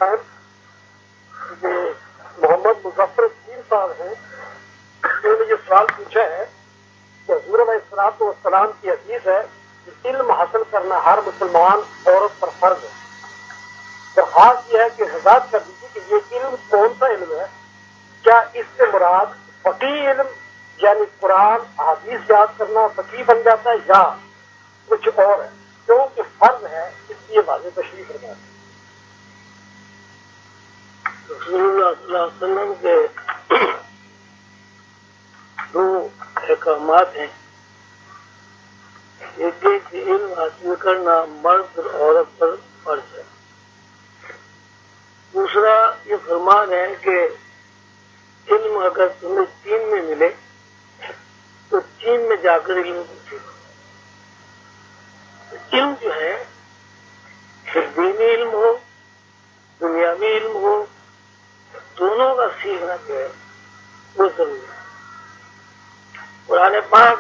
یہ محمد مظفر الدین صاحب ہیں، انہوں نے یہ سوال پوچھا ہے کہ حضور علیہ الصلوۃ والسلام کی حدیث ہے کہ علم حاصل کرنا ہر مسلمان عورت پر فرض ہے۔ درخواست یہ ہے کہ وضاحت کر دیجیے کہ یہ علم کون سا علم ہے؟ کیا اس سے مراد فقیہ علم یعنی قرآن احادیث یاد کرنا فقیہ بن جاتا ہے یا کچھ اور ہے؟ کیونکہ فرض ہے اس لیے واضح تشریح کرنا ہے۔ رسول اللہ صلی اللہ علیہ وسلم کے دو احکامات ہیں، ایک ہے کہ علم حاصل کرنا مرد اور عورت پر فرض ہے، دوسرا یہ فرمان ہے کہ علم اگر تمہیں چین میں ملے تو چین میں جا کر علم کو سیکھو۔ علم جو ہے دینی علم ہو دنیاوی علم ہو، دونوں کا سیکھنا جو ہے وہ ضروری ہے۔ قرآن پاک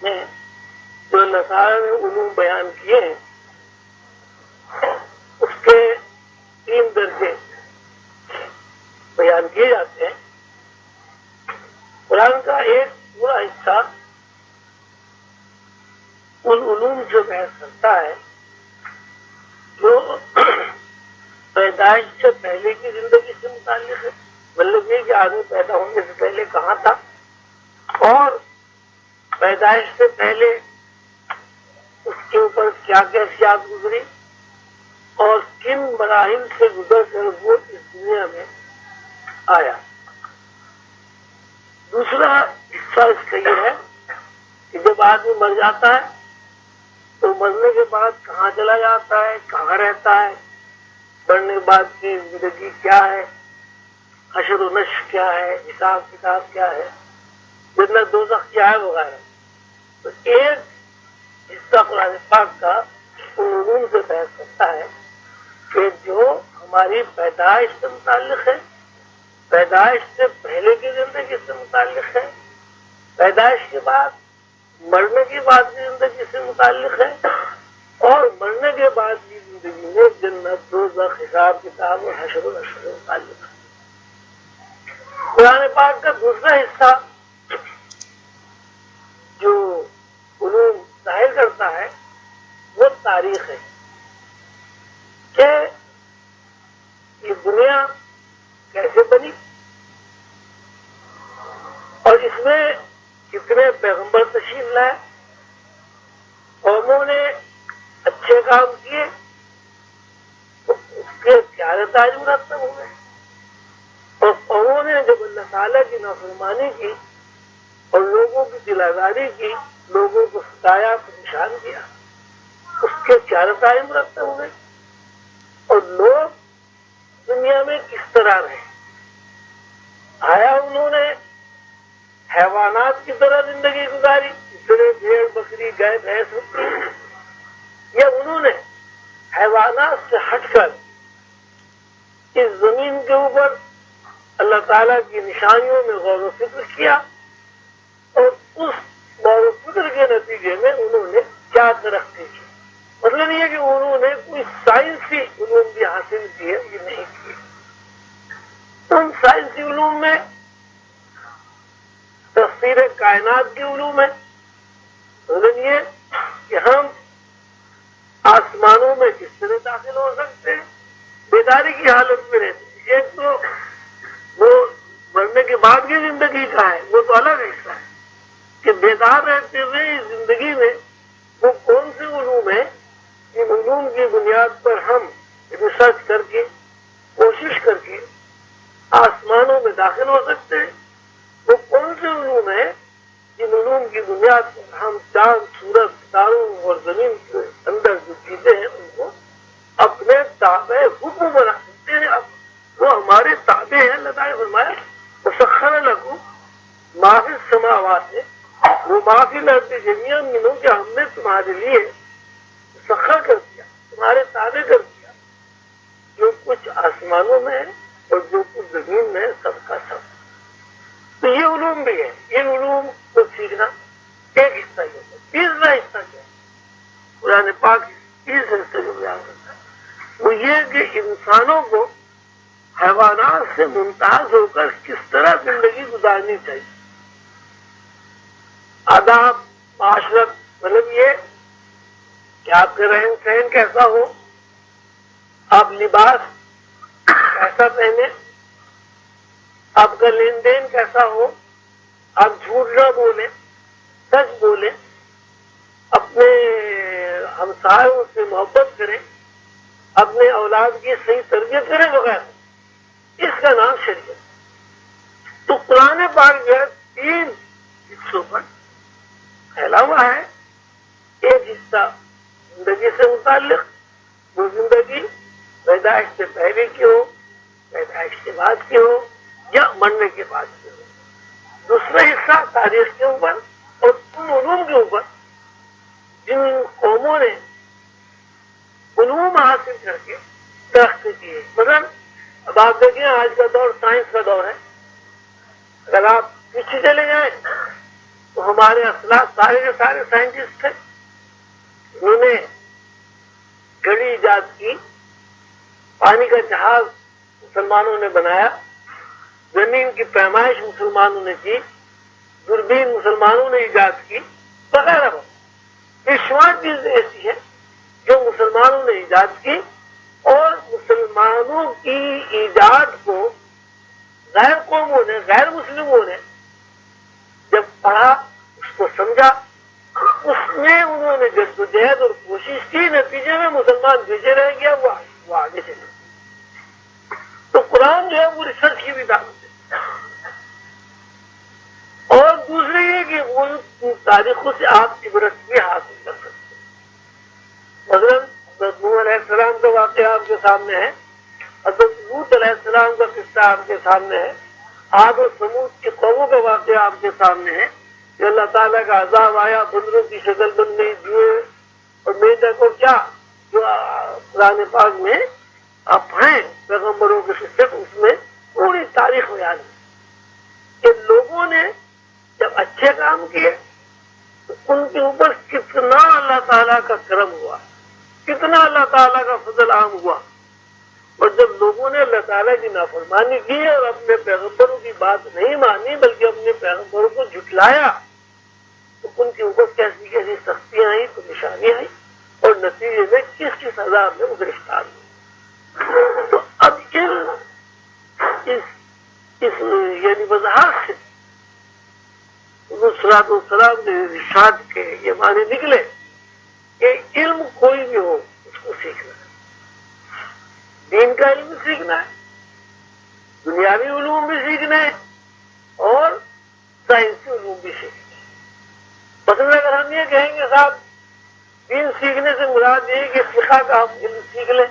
میں جو اللہ تعالیٰ نے علوم بیان کیے ہیں اس کے 3 درجے بیان کیے جاتے ہیں۔ قرآن کا ایک پورا حصہ ان علوم سے بحث کرتا ہے جو پیدائش سے پہلے کی زندگی سے متعلق ہے، مطلب یہ کہ آدمی پیدا ہونے سے پہلے کہاں تھا اور پیدائش سے پہلے اس کے اوپر کیا کیفیات گزری اور کن مراحل سے گزر کر وہ اس دنیا میں آیا۔ دوسرا حصہ اس کا یہ ہے کہ جب آدمی مر جاتا ہے تو مرنے کے بعد کہاں چلا جاتا ہے، کہاں رہتا ہے، مرنے کے بعد کی زندگی کیا ہے، حشر و نشر کیا ہے، حساب کتاب کیا ہے، جنت دوزخ کیا ہے وغیرہ۔ تو ایک حصہ قرآن پاک کا ان علوم سے بحث کرتا ہے کہ جو ہماری پیدائش سے متعلق ہے، پیدائش سے پہلے کی زندگی سے متعلق ہے، پیدائش کے بعد مرنے کے بعد کی زندگی سے متعلق ہے اور مرنے کے بعد کی زندگی میں جنت دوزخ حساب کتاب اور حشر و نشر سے متعلق ہے۔ قرآن پاک کا دوسرا حصہ جو علوم ظاہر کرتا ہے وہ تاریخ ہے کہ یہ دنیا کیسے بنی اور اس میں کتنے پیغمبر تشریف لائے، قوموں نے اچھے کام کیے تو اس کے کیا نتائج مرتب ہوئے، اور قوموں نے جب اللہ تعالیٰ کی نافرمانی کی اور لوگوں کی دل آزاری کی، لوگوں کو ستایا پریشان کیا، اس کے کیا نتائج مرتب ہوئے، اور لوگ دنیا میں کس طرح رہے۔ آیا انہوں نے حیوانات کی طرح زندگی گزاری جس طرح بھیڑ بکری گائے بھینس ہوتی ہیں، یا انہوں نے حیوانات سے ہٹ کر اس زمین کے اوپر اللہ تعالیٰ کی نشانیوں میں غور و فکر کیا اور اس غور و فکر کے نتیجے میں انہوں نے کیا ترقی کی۔ مطلب یہ کہ انہوں نے کوئی سائنسی علوم بھی حاصل کیے یہ نہیں کیے۔ ان سائنسی علوم میں تفسیر کائنات کے علوم ہے، مطلب یہ کہ ہم آسمانوں میں کس طرح داخل ہو سکتے ہیں، بیداری کی حالت میں رہتے ہیں۔ ایک تو وہ مرنے کے بعد کی زندگی کا ہے، وہ تو الگ حصہ ہے کہ بیدار رہتے ہوئے اس زندگی میں وہ کون سے علوم ہیں جن علوم کی بنیاد پر ہم ریسرچ کر کے کوشش کر کے آسمانوں میں داخل ہو سکتے ہیں، وہ کون سے علوم ہیں جن علوم کی بنیاد پر ہم چاند سورج ستاروں اور زمین کے اندر جو چیزیں ہیں ان کو اپنے تابع حکم بنا سکتے ہیں، اب وہ ہمارے تابع ہیں۔ اللہ تعالیٰ نے فرمایا مسخر لکم ما فی السماوات وہ ما فی الارض جمیعا منہ کہ ہم نے تمہارے لیے مسخر کر دیا، تمہارے تابع کر دیا جو کچھ آسمانوں میں ہے اور جو کچھ زمین میں ہے، سب کا سب۔ تو یہ علوم بھی ہے، ان علوم کو سیکھنا ایک حصہ ہی ہوتا ہے۔ تیسرا حصہ کیا ہے قرآن پاک تیسرے حصے جو بیان کرتا ہے وہ یہ کہ انسانوں کو حیوانات سے ممتاز ہو کر کس طرح زندگی گزارنی چاہیے. آداب معاشرت مطلب یہ کہ آپ کا رہن سہن کیسا ہو، آپ لباس کیسا پہنے، آپ کا لین دین کیسا ہو، آپ جھوٹ نہ بولیں، سچ بولیں، اپنے ہمسایوں سے محبت کریں، اپنے اولاد کی صحیح تربیت کریں وغیرہ. اس کا نام شریعت. تو قرآن پاک جو ہے 3 حصوں پر پھیلا ہوا ہے. ایک حصہ زندگی سے متعلق، وہ زندگی پیدائش سے پہلے کی ہو، پیدائش کے بعد کی ہو یا مرنے کے بعد کی ہو. دوسرا حصہ تاریخ کے اوپر اور ان علوم کے اوپر جن قوموں نے علوم حاصل کر کے ترقی کی ہے. مثلا اب آپ دیکھیں آج کا دور سائنس کا دور ہے. اگر آپ پیچھے چلے جائیں تو ہمارے اسلاف سارے کے سارے سائنٹسٹ تھے. انہوں نے گھڑی ایجاد کی، پانی کا جہاز مسلمانوں نے بنایا، زمین کی پیمائش مسلمانوں نے کی، دوربین مسلمانوں نے ایجاد کی وغیرہ. یہ شمار چیزیں ایسی ہیں جو مسلمانوں نے ایجاد کی، اور مسلمانوں کی ایجاد کو غیر قوموں نے، غیر مسلموں نے جب پڑھا، اس کو سمجھا، اس میں انہوں نے جدوجہد اور کوشش کی. نتیجے میں مسلمان پیچھے رہ گیا، وہ آگے چلے. تو قرآن جو ہے وہ ریسرچ کی بھی دعوت ہے. اور دوسرے یہ کہ ان تاریخوں سے آپ عبرت بھی حاصل کر سکتے ہیں. مثلاً حضرت نوح علیہ السلام کا واقعہ آپ کے سامنے ہے، حضرت لوط علیہ السلام کا قصہ آپ کے سامنے ہے، عاد و ثمود کی قوموں کا واقعہ آپ کے سامنے ہے کہ اللہ تعالیٰ کا عذاب آیا، بندروں کی شکل بن گئی، جوئے اور میڈک اور کیا جو قرآن پاک میں آپ پڑھیں پیغمبروں کے قصے، اس میں پوری تاریخ بیان ہے کہ لوگوں نے جب اچھے کام کیے تو ان کے اوپر کتنا اللہ تعالیٰ کا کرم ہوا، کتنا اللہ تعالیٰ کا فضل عام ہوا. اور جب لوگوں نے اللہ تعالیٰ کی نافرمانی کی اور اپنے پیغمبروں کی بات نہیں مانی بلکہ اپنے پیغمبروں کو جھٹلایا تو ان کے اوپر کیسی کیسی سختیاں آئیں، تو نشانیاں آئیں، اور نتیجے میں کس کس عذاب میں وہ گرفتار ہوئے. تو اب اس یعنی وضاحت سے صراط والسلام نے ارشاد کے یہ معنی نکلے کہ علم کوئی بھی ہو اس کو سیکھنا ہے. دین کا علم سیکھنا ہے، دنیاوی علوم بھی سیکھنا ہے، اور سائنسی علوم بھی سیکھنا ہے. مثلا اگر ہم یہ کہیں گے صاحب دین سیکھنے سے مراد یہ کہ فقہ کا ہم علم سیکھ لیں،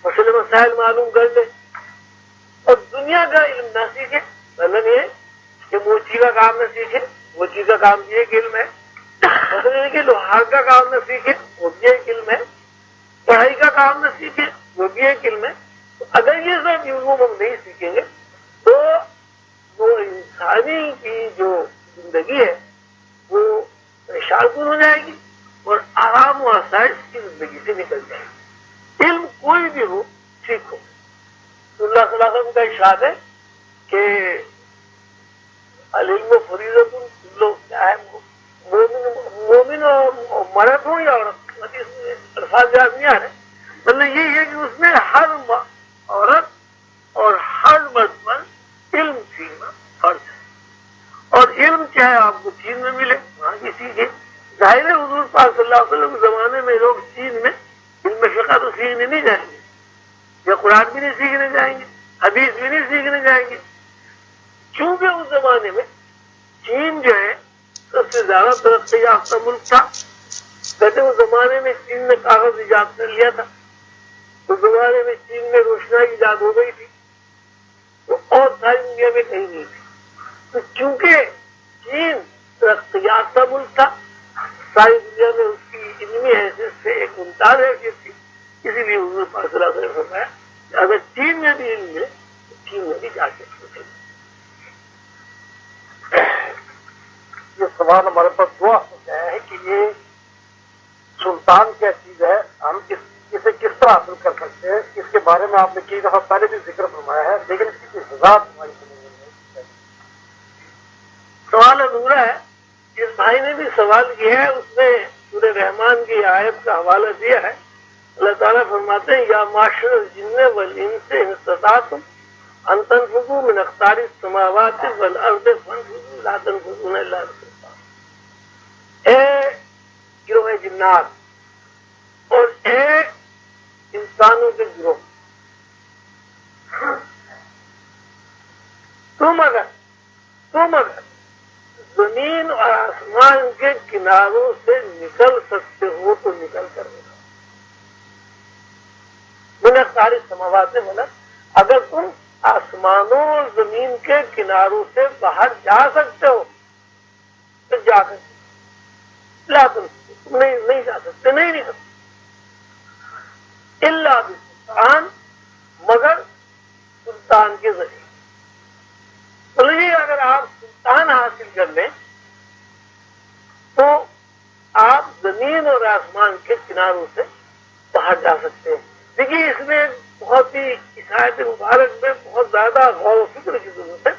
مسئلے مسائل معلوم کر لیں، اور دنیا کا علم نہ سیکھیں. مطلب یہ کہ موچی کا کام نہ سیکھیں، موچی کا کام بھی ایک علم ہے. مطلب یہ کہ لوہار کا کام نہ سیکھیں، وہ بھی ایک علم ہے. پڑھائی کا کام نہ سیکھیں، وہ بھی ایک علم ہے. تو اگر یہ سب علوم ہم نہیں سیکھیں گے تو وہ انسانی کی جو زندگی ہے وہ پریشان کن ہو جائے گی اور آرام و آسائش کی زندگی سے نکل جائے گی. علم کوئی بھی ہو سیکھو. تو اللہ صلی اللہ علیہ وسلم کا ارشاد ہے کہ العلم فریضۃ، لوگ کیا ہے مومن اور مرد ہوں یا عورت، الفاظ یاد نہیں آ رہے. مطلب یہ ہے کہ اس میں ہر عورت اور ہر مرد پر علم سیکھنا فرض ہے. اور علم چاہے آپ کو چین میں ملے وہاں کی سیکھے. ظاہر ہے حضور پاک صلی اللہ علیہ وسلم کے زمانے میں لوگ چین میں علم فقہ تو سیکھنے نہیں جائیں گے، یا قرآن بھی نہیں سیکھنے جائیں گے، حدیث بھی نہیں سیکھنے جائیں گے. چونکہ اس زمانے میں چین جو ہے سب سے زیادہ ترقی یافتہ ملک تھا. کہتے اس زمانے میں چین نے کاغذ ایجاد کر لیا تھا، اس زمانے میں چین میں روشنائی ایجاد ہو گئی تھی، تو اور ساری دنیا میں کہیں نہیں تھی. تو چونکہ چین ترقی یافتہ ملک تھا، ساری دنیا میں اس کی علمی حیثیت سے ایک ممتاز حیثیت تھی. اسی لیے حضور پاک صلی اللہ علیہ وسلم نے فرمایا کہ اگر چین میں بھی علم ہے تو چین میں بھی جا کے سوچے. یہ سوال ہمارے پاس دعا ہو گیا ہے کہ یہ سلطان کیا چیز ہے، ہم اس اسے کس طرح حاصل کر سکتے ہیں، اس کے بارے میں آپ نے کئی دفعہ پہلے بھی ذکر فرمایا ہے، لیکن اس کی کوئی وضاحت ہماری سمجھ میں نہیں ہے۔ سوال ادھورا ہے۔ جس بھائی نے بھی سوال کیا ہے اس نے سورہ رحمان کی آیت کا حوالہ دیا ہے۔ اللہ تعالیٰ فرماتے ہیں یا معاشر الجن والانس ان استطعتم ان تنفذوا من اقطار السماوات والارض فانفذوا لا تنفذون الا بسلطان۔ اے گروہ جنات اور اے انسانوں کے گروہ، تم اگر زمین اور آسمان کے کناروں سے نکل سکتے ہو تو نکل کر دکھاؤ۔ من اقطار السماوات والارض، اگر تم آسمانوں اور زمین کے کناروں سے باہر جا سکتے ہو تو جا سکتے، لا تم نہیں جا سکتے، نہیں نکل سکتے، الا بسلطان، مگر سلطان کے ذریعے۔ بولے اگر آپ سلطان حاصل کر لیں تو آپ زمین اور آسمان کے کناروں سے باہر جا سکتے ہیں۔ دیکھیے اس میں بہت ہی اس آیت مبارک میں بہت زیادہ غور و فکر کی ضرورت ہے۔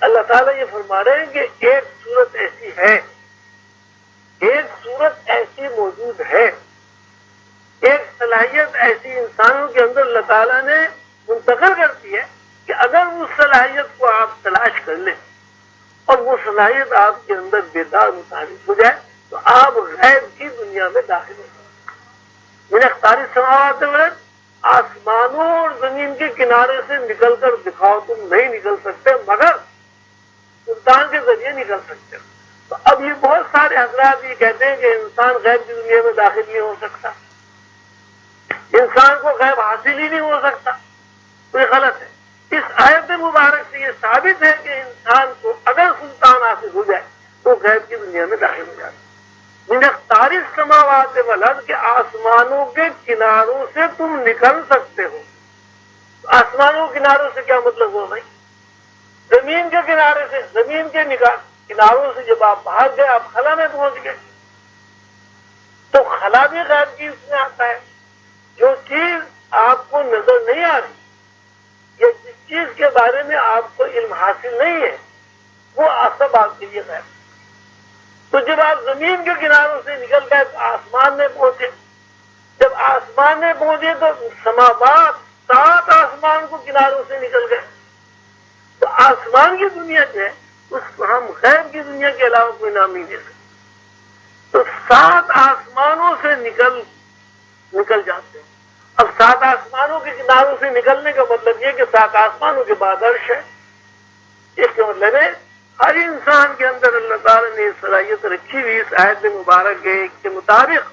اللہ تعالیٰ یہ فرما رہے ہیں کہ ایک صورت ایسی ہے، ایک صورت ایسی موجود ہے، ایک صلاحیت ایسی انسانوں کے اندر اللہ تعالیٰ نے منتقل کرتی ہے کہ اگر اس صلاحیت کو آپ تلاش کر لیں اور وہ صلاحیت آپ کے اندر بیدار متعارف ہو جائے تو آپ غیب کی دنیا میں داخل ہو جائیں۔ من اقطار السماوات والارض، آسمانوں اور زمین کے کنارے سے نکل کر دکھاؤ، تم نہیں نکل سکتے مگر سلطان کے ذریعے نکل سکتے ہو۔ تو اب یہ بہت سارے حضرات یہ کہتے ہیں کہ انسان غیب کی دنیا میں داخل نہیں ہو سکتا، انسان کو غیب حاصل ہی نہیں ہو سکتا، تو یہ غلط ہے۔ اس آیت مبارک سے یہ ثابت ہے کہ انسان کو اگر سلطان حاصل ہو جائے تو غیب کی دنیا میں داخل ہو جاتا ہے۔ من اقطار السماوات والارض، کے آسمانوں کے کناروں سے تم نکل سکتے ہو۔ آسمانوں کے کناروں سے کیا مطلب ہوا بھائی؟ زمین کے کنارے سے، زمین کے کناروں سے جب آپ باہر گئے، آپ خلا میں پہنچ گئے، تو خلا بھی غیب کی اس میں آتا ہے۔ جو چیز آپ کو نظر نہیں آ رہی یا جس چیز کے بارے میں آپ کو علم حاصل نہیں ہے وہ سب آپ کے لیے غیب۔ تو جب آپ زمین کے کناروں سے نکل گئے تو آسمان میں پہنچے، جب آسمان میں پہنچے تو سماوات، 7 آسمان کو کناروں سے نکل گئے۔ تو آسمان کی دنیا جو ہے اس کو ہم غیب کی دنیا کے علاوہ کوئی نام نہیں دے سکتے۔ تو 7 آسمانوں سے نکل جاتے ہیں۔ اب 7 آسمانوں کے کناروں سے نکلنے کا مطلب یہ کہ 7 آسمانوں کے بعد عرش ہے۔ اس کا مطلب ہے ہر انسان کے اندر اللہ تعالیٰ نے صلاحیت رکھی ہوئی اس آیت مبارک کے مطابق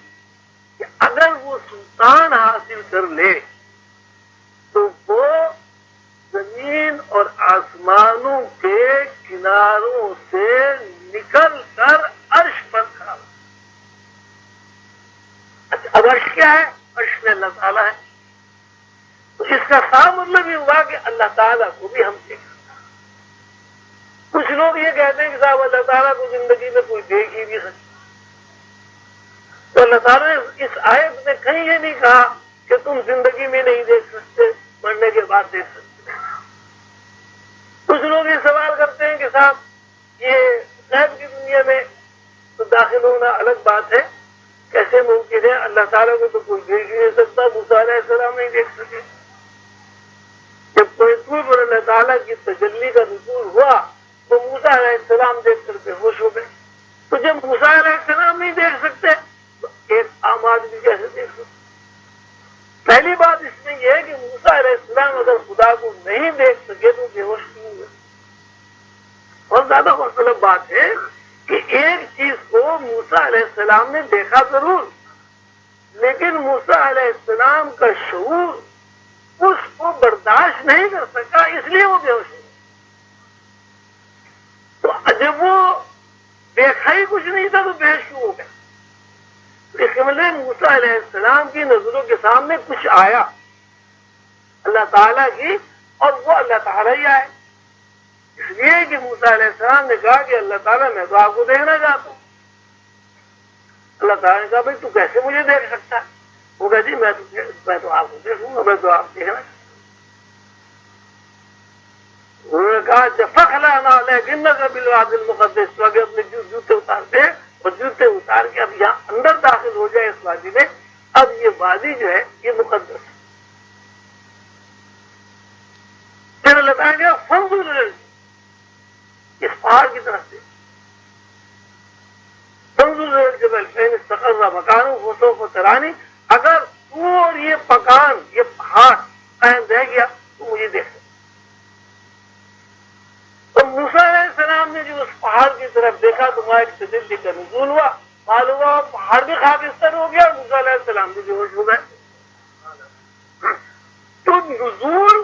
کہ اگر وہ سلطان حاصل کر لے تو وہ زمین اور آسمانوں کے کناروں سے نکل کر عرش پر کھڑا ہو۔ اچھا اب عرش کیا ہے؟ عرش میں اللہ تعالیٰ ہے۔ تو اس کا صاف مطلب یہ ہوا کہ اللہ تعالیٰ کو بھی ہم دیکھ۔ کچھ لوگ یہ کہتے ہیں کہ صاحب اللہ تعالیٰ کو زندگی میں کوئی دیکھ ہی نہیں سکتا۔ تو اللہ تعالیٰ نے اس آیت میں کہیں یہ نہیں کہا کہ تم زندگی میں نہیں دیکھ سکتے، مرنے کے بعد دیکھ سکتے۔ کچھ لوگ یہ سوال کرتے ہیں کہ صاحب یہ غیب کی دنیا میں تو داخل ہونا الگ بات ہے، کیسے ممکن ہے؟ اللہ تعالیٰ کو تو کوئی دیکھ ہی نہیں سکتا، موسیٰ علیہ السلام نہیں دیکھ سکے۔ جب کوئی طور پر اللہ تعالیٰ کی تجلی کا نزول ہوا تو موسیٰ علیہ السلام دیکھ کر بے ہوش ہو گئے۔ تو جب موسیٰ علیہ السلام نہیں دیکھ سکتے تو ایک عام آدمی کیسے دیکھ سکتے؟ پہلی بات اس میں یہ ہے کہ موسیٰ علیہ السلام اگر خدا کو نہیں دیکھ سکے تو بے ہوش کیوں ہوئے؟ اور زیادہ مطلب بات ہے کہ ایک چیز کو موسیٰ علیہ السلام نے دیکھا ضرور، لیکن موسیٰ علیہ السلام کا شعور اس کو برداشت نہیں کر سکا، اس لیے وہ بے ہوش ہوئے۔ تو جب وہ دیکھا ہی کچھ نہیں تھا تو بے ہوش کیوں ہو گیا؟ اس کے مطلب موسیٰ علیہ السلام کی نظروں کے سامنے کچھ آیا اللہ تعالیٰ کی، اور وہ اللہ تعالیٰ ہی آئے۔ اس لیے کہ موسیٰ علیہ السلام نے کہا کہ اللہ تعالیٰ میں تو آپ کو دیکھنا چاہتا ہوں۔ اللہ تعالیٰ نے کہا بھائی تو کیسے مجھے دیکھ سکتا ہے؟ وہ کہا جی میں تو آپ کو دیکھوں گا، میں تو آپ دیکھنا۔ انہوں نے کہا جب فخلانا لیکن بالواد المقدس، تو آگے اپنے جوتے اتارتے اور جوتے اتار کے اب یہاں اندر داخل ہو جائے اس وادی میں، اب یہ وادی جو ہے یہ مقدس ہے۔ پھر اللہ تعالیٰ نے کہا فانظر اس پہاڑ کی طرف سے، فانظر الجبل فإن استقر مکانہ فسوف ترانی، اگر تو اور یہ مکان یہ پہاڑ قائم رہ گیا تو مجھے دیکھ سکتے۔ تو موسیٰ علیہ السلام نے جو اس پہاڑ کی طرف دیکھا تو وہاں ایک تجلی کا نزول ہوا، معلوم ہوا پہاڑ بھی خاکستر ہو گیا اور موسیٰ علیہ السلام بھی بے ہوش ہو گئے۔ تو نزول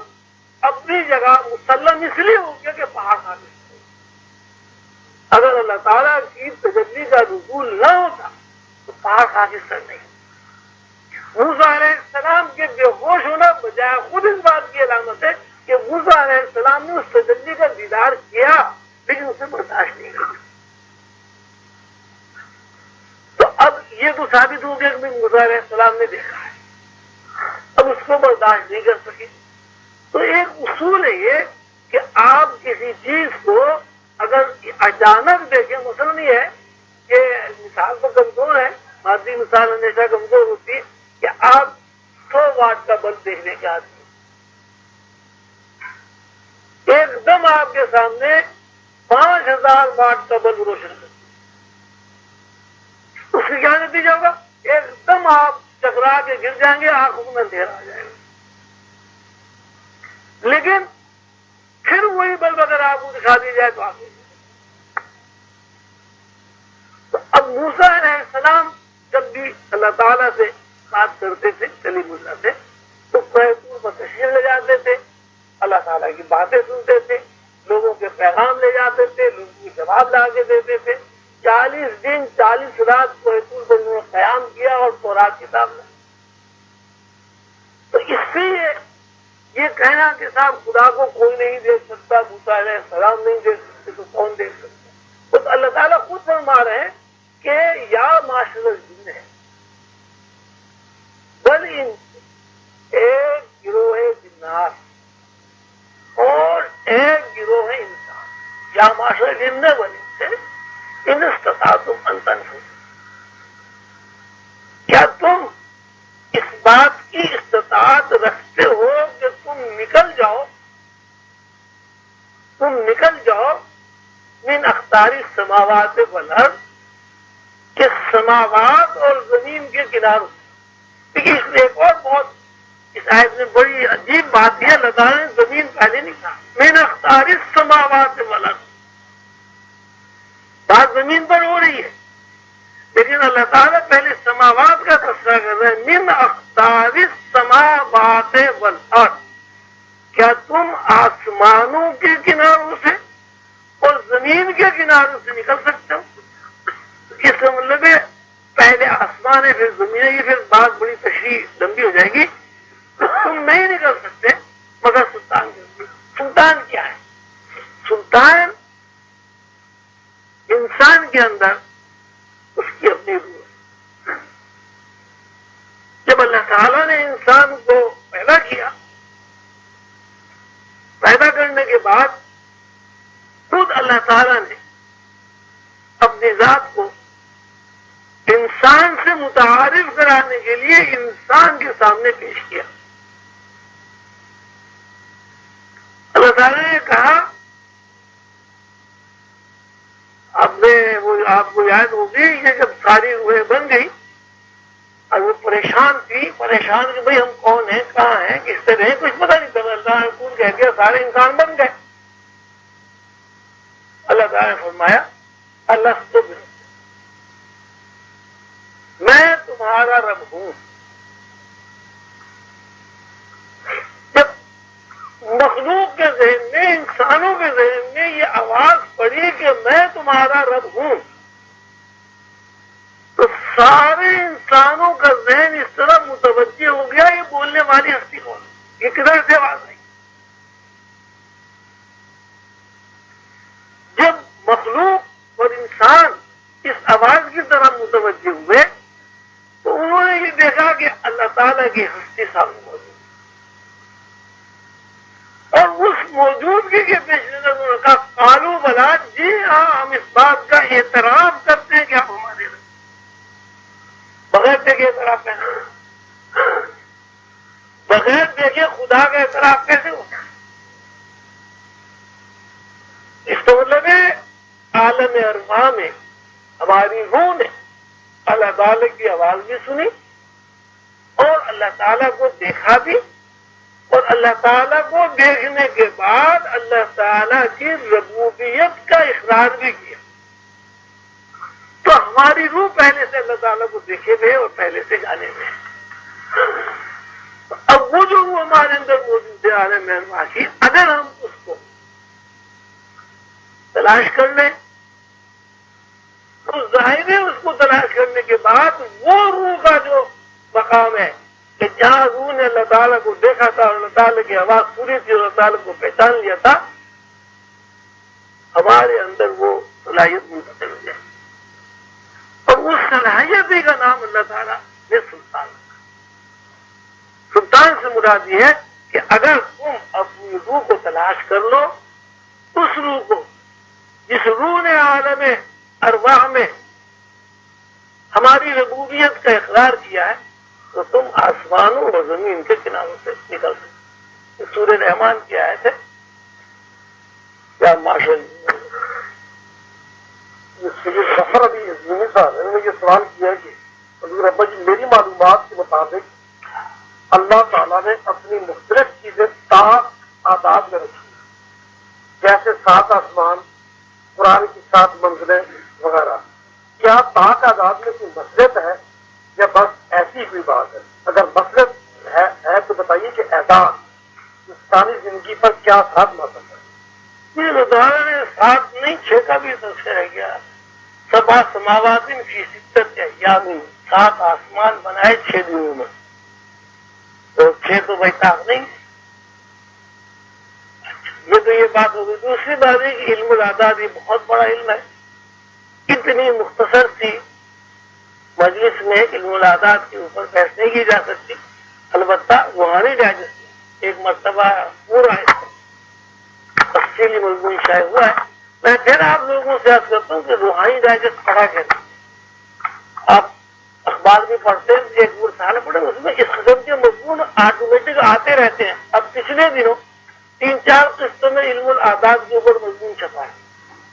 اپنی جگہ مسلم اس لیے ہو گیا کہ پہاڑ خاکستر، اگر اللہ تعالیٰ کی تجلی کا نزول نہ ہوتا تو پہاڑ خاکستر نہیں۔ موسیٰ علیہ السلام کے بے ہوش ہونا بجائے خود اس بات کی علامت ہے کہ موسیٰ علیہ السلام نے اس تجلی کا دیدار کیا لیکن اسے برداشت نہیں کیا۔ تو اب یہ تو ثابت ہو گیا کہ موسیٰ علیہ السلام نے دیکھا ہے، اب اس کو برداشت نہیں کر سکے۔ تو ایک اصول ہے یہ کہ آپ کسی چیز کو اگر اچانک دیکھیں، مثلاً یہ ہے کہ مثال تو کمزور ہے، مادی مثال ہمیشہ کمزور ہوتی ہے کہ آپ 100 واٹ کا بلب دیکھنے کے آدمی، ایک دم آپ کے سامنے 5000 واٹ کا بلب روشن کرتے، اس سے کیا نتیجہ ہوگا؟ ایک دم آپ ٹکرا کے گر جائیں گے، آنکھوں میں اندھیرا آ جائے گا۔ لیکن پھر وہی بلب اگر آپ کو دکھا دی جائے تو آپ تو اب موسیٰ علیہ السلام جب بھی اللہ تعالیٰ سے بات کرتے تھے، کلیم اللہ سے، تو کوہ طور پر تشریف لے جاتے تھے، اللہ تعالیٰ کی باتیں سنتے تھے، لوگوں کے پیغام لے جاتے تھے، لوگوں کو جواب لا کے دیتے تھے۔ 40 دن 40 رات کوہ طور پر انہوں نے قیام کیا اور تورات کتاب لائی۔ تو اس سے یہ کہنا کہ صاحب خدا کو کوئی نہیں دیکھ سکتا، موسیٰ علیہ السلام نہیں دیکھ سکتے تو کون دیکھ سکتا؟ تو اللہ تعالیٰ خود فرما رہے ہیں کہ یا معاشر الجن ہے بل ان ایک گروہ جنات اور ایک گروہ انسان، یا معاشر الجن بل ان سے ان استطاعتم ان تنفذوا، کیا تم اس بات کی استطاعت رکھتے ہو کہ تم نکل جاؤ من اقطار السماوات والارض، کہ سماوات اور زمین کے کناروں سے۔ اس میں ایک اور بہت اس آیت میں بڑی عجیب بات ہے، اللہ تعالیٰ نے زمین پہلے نہیں کہا، من اقطار السماوات والارض، بات زمین پر ہو رہی ہے لیکن اللہ تعالیٰ پہلے سماوات کا تذکرہ کر رہے ہیں، من اقطار السماوات والارض، کیا تم آسمانوں کے کناروں سے اور زمین کے کناروں سے نکل سکتے ہو؟ اس کا مطلب ہے پہلے آسمان ہے پھر زمین ہے، یہ پھر بات بڑی تشریح لمبی ہو جائے گی۔ تم نہیں نکل سکتے مگر سلطان کے۔ سلطان کیا ہے؟ سلطان انسان کے اندر اس کی اپنی روح ہے۔ جب اللہ تعالیٰ نے انسان کو پیدا کیا، پیدا کرنے کے بعد خود اللہ تعالیٰ نے اپنی ذات کو انسان سے متعارف کرانے کے لیے انسان کے سامنے پیش کیا۔ اللہ تعالیٰ نے کہا، آپ کو یاد ہوگی کہ جب ساری روحیں بن گئی اور وہ پریشان تھی، پریشان کہ بھئی ہم کون ہیں، کہاں ہیں، کس سے رہیں، کچھ پتہ نہیں چلا، اللہ نے خود کہہ دیا سارے انسان بن گئے۔ اللہ تعالیٰ نے فرمایا اللہ تو میں تمہارا رب ہوں۔ جب مخلوق کے ذہن میں، انسانوں کے ذہن میں یہ آواز پڑی کہ میں تمہارا رب ہوں، تو سارے انسانوں کا ذہن اس طرح متوجہ ہو گیا یہ بولنے والی ہستی کون ہے، یہ کدھر سے آواز آئی۔ جب مخلوق اور انسان اس آواز کی طرح متوجہ ہوئے تو انہوں نے یہ دیکھا کہ اللہ تعالیٰ کی ہستی سامنے موجود اور اس موجودگی کے پیش نظر انہوں نے کہا قالوا بلا، جی ہاں ہم اس بات کا اعتراف کرتے ہیں کہ آپ ہمارے رب، بغیر دیکھے اعتراف کیسے ہوتا؟ بغیر دیکھے خدا کا اعتراف کیسے ہوتا؟ اس کا مطلب ہے عالم ارواح میں ہماری روح نے اللہ تعالیٰ کی آواز بھی سنی اور اللہ تعالیٰ کو دیکھا بھی، اور اللہ تعالیٰ کو دیکھنے کے بعد اللہ تعالیٰ کی ربوبیت کا اقرار بھی کیا. تو ہماری روح پہلے سے اللہ تعالیٰ کو دیکھے ہوئے اور پہلے سے جانے ہوئے. اب وہ جو ہمارے اندر موجود ہے عالم ارواح کی، اگر ہم اس کو تلاش کر لیں تو ظاہر ہے اس کو تلاش کرنے کے بعد وہ روح کا جو مقام ہے کہ جہاں روح نے اللہ تعالیٰ کو دیکھا تھا اور اللہ تعالیٰ کی آواز سنی تھی اور اللہ تعالیٰ کو پہچان لیا تھا، ہمارے اندر وہ صلاحیت منتقل ہو جائے. اور اس صلاحیت کا نام اللہ تعالیٰ نے سلطان رکھا. سلطان سے مراد یہ ہے کہ اگر تم اپنی روح کو تلاش کر لو، اس روح کو جس روح نے عالم ارواح میں ہماری ربوبیت کا اقرار کیا ہے، تو تم آسمانوں اور زمین کے کناروں سے نکل سکتے. سورہ رحمان کی آیت ہے. کیا ماشاء ظفر ابھی عظیمی صاحب نے یہ سوال کیا کہ حضور ابا جی میری معلومات کے مطابق اللہ تعالیٰ نے اپنی مختلف چیزیں طاق آداب میں رکھی ہیں، جیسے 7 آسمان، قرآن کی 7 منزلیں وغیرہ. کیا طاق آداب میں کوئی مصلحت ہے یا بس ایسی کوئی بات ہے؟ اگر مصلحت ہے تو بتائیے کہ اعداد انسانی زندگی پر کیا اثرات مرتب ہے؟ یہ تعالیٰ نے 7 نہیں 6 کا بھی تذکرہ کیا. 7 سماوات فی 6 ایام، 7 آسمان بنائے 6 دنوں میں. تو 6 تو بھائی طاق نہیں. یہ تو یہ بات ہوگی. دوسری بات ہے کہ علم الاعداد یہ بہت بڑا علم ہے. اتنی مختصر سی مجلس میں علم الاعداد کے اوپر بحث نہیں کی جا سکتی. البتہ روحانی ڈائجسٹ ایک مرتبہ پورا تفصیلی مضمون شائع ہوا ہے. میں پھر آپ لوگوں سے عرض کرتا ہوں کہ روحانی ڈائجسٹ پڑھا کریں. آپ اخبار بھی پڑھتے ہیں، ایک رسالہ پڑھے، اس میں اس قسم کے مضمون آٹومیٹک آتے رہتے ہیں. اب پچھلے دنوں 3-4 قسطوں میں علم الاعداد کے اوپر مضمون چھپا ہے.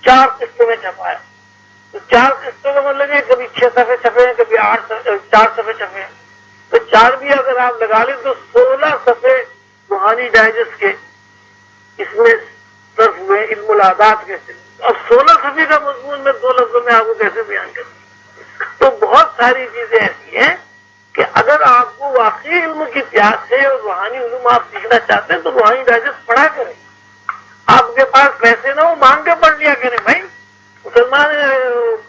4 قسطوں میں چھپا ہے. تو 4 قسطوں کا مطلب ہے کبھی 6 صفحے چھپے ہیں، کبھی 4 صفحے چھپے ہیں. تو 4 بھی اگر آپ لگا لیں تو 16 صفحے روحانی ڈائجسٹ کے اس میں صرف ہوئے علم الاعداد کے. اب 16 صفحے کا مضمون میں 2 لفظوں میں آپ کو کیسے بیان کروں؟ تو بہت ساری چیزیں ایسی ہیں کہ اگر آپ کو واقعی علم کی پیاس ہے اور روحانی علوم آپ سیکھنا چاہتے ہیں تو روحانی ڈائجسٹ پڑھا کریں. آپ کے پاس پیسے نہ ہو مانگ کے پڑھ لیا کریں. بھائی مسلمان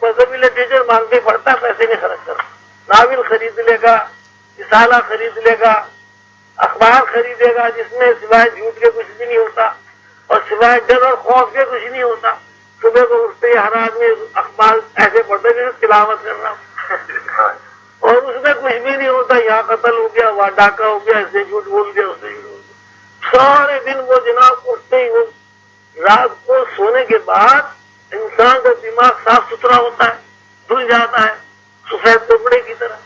مذہبی لٹریچر مانگ کے پڑھتا ہے، پیسے نہیں خرچ کرتا. ناول خرید لے گا، رسالہ خرید لے گا، اخبار خریدے گا جس میں سوائے جھوٹ کے کچھ بھی نہیں ہوتا اور سوائے ڈر اور خوف کے کچھ نہیں ہوتا. صبح کو اٹھتے ہی ہر آدمی اخبار ایسے پڑھتے جیسے تلاوت کرنا اور اس میں کچھ بھی نہیں ہوتا. یہاں قتل ہو گیا، وہاں ڈاکہ ہو گیا، ایسے جھوٹ بول دیا، اسے جھوٹ بول دیا. سارے دن وہ جناب اٹھتے ہی رات کو سونے کے بعد انسان کا دماغ صاف ستھرا ہوتا ہے، دھل جاتا ہے سفید کپڑے کی طرح.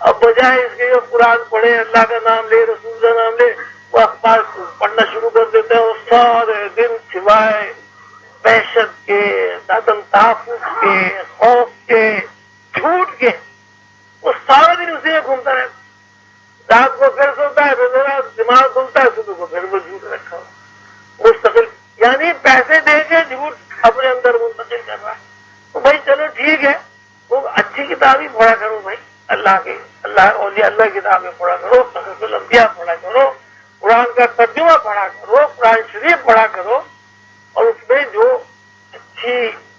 اب بجائے اس کے جو قرآن پڑھے، اللہ کا نام لے، رسول کا نام لے، وہ اخبار پڑھنا شروع کر دیتے ہیں. اور سارے دن سوائے دہشت کے، عدم تحفظ کے، خوف کے، جھوٹ کے، وہ سارا دن اسی میں گھومتا رہتا. رات کو پھر سوتا ہے، پھر میرا دماغ کھلتا ہے، صبح کو پھر وہ جھوٹ رکھا ہوا مستقل. یعنی پیسے دے کے جھوٹ اپنے اندر منتقل کر رہا ہے. تو بھائی چلو ٹھیک ہے، وہ اچھی کتاب ہی پڑھا کرو بھائی. اللہ اولیاء اللہ کتابیں پڑھا کرو، قصص الانبیاء پڑھا کرو، قرآن کا ترجمہ پڑھا کرو، قرآن شریف پڑھا کرو. اور اس میں جو اچھی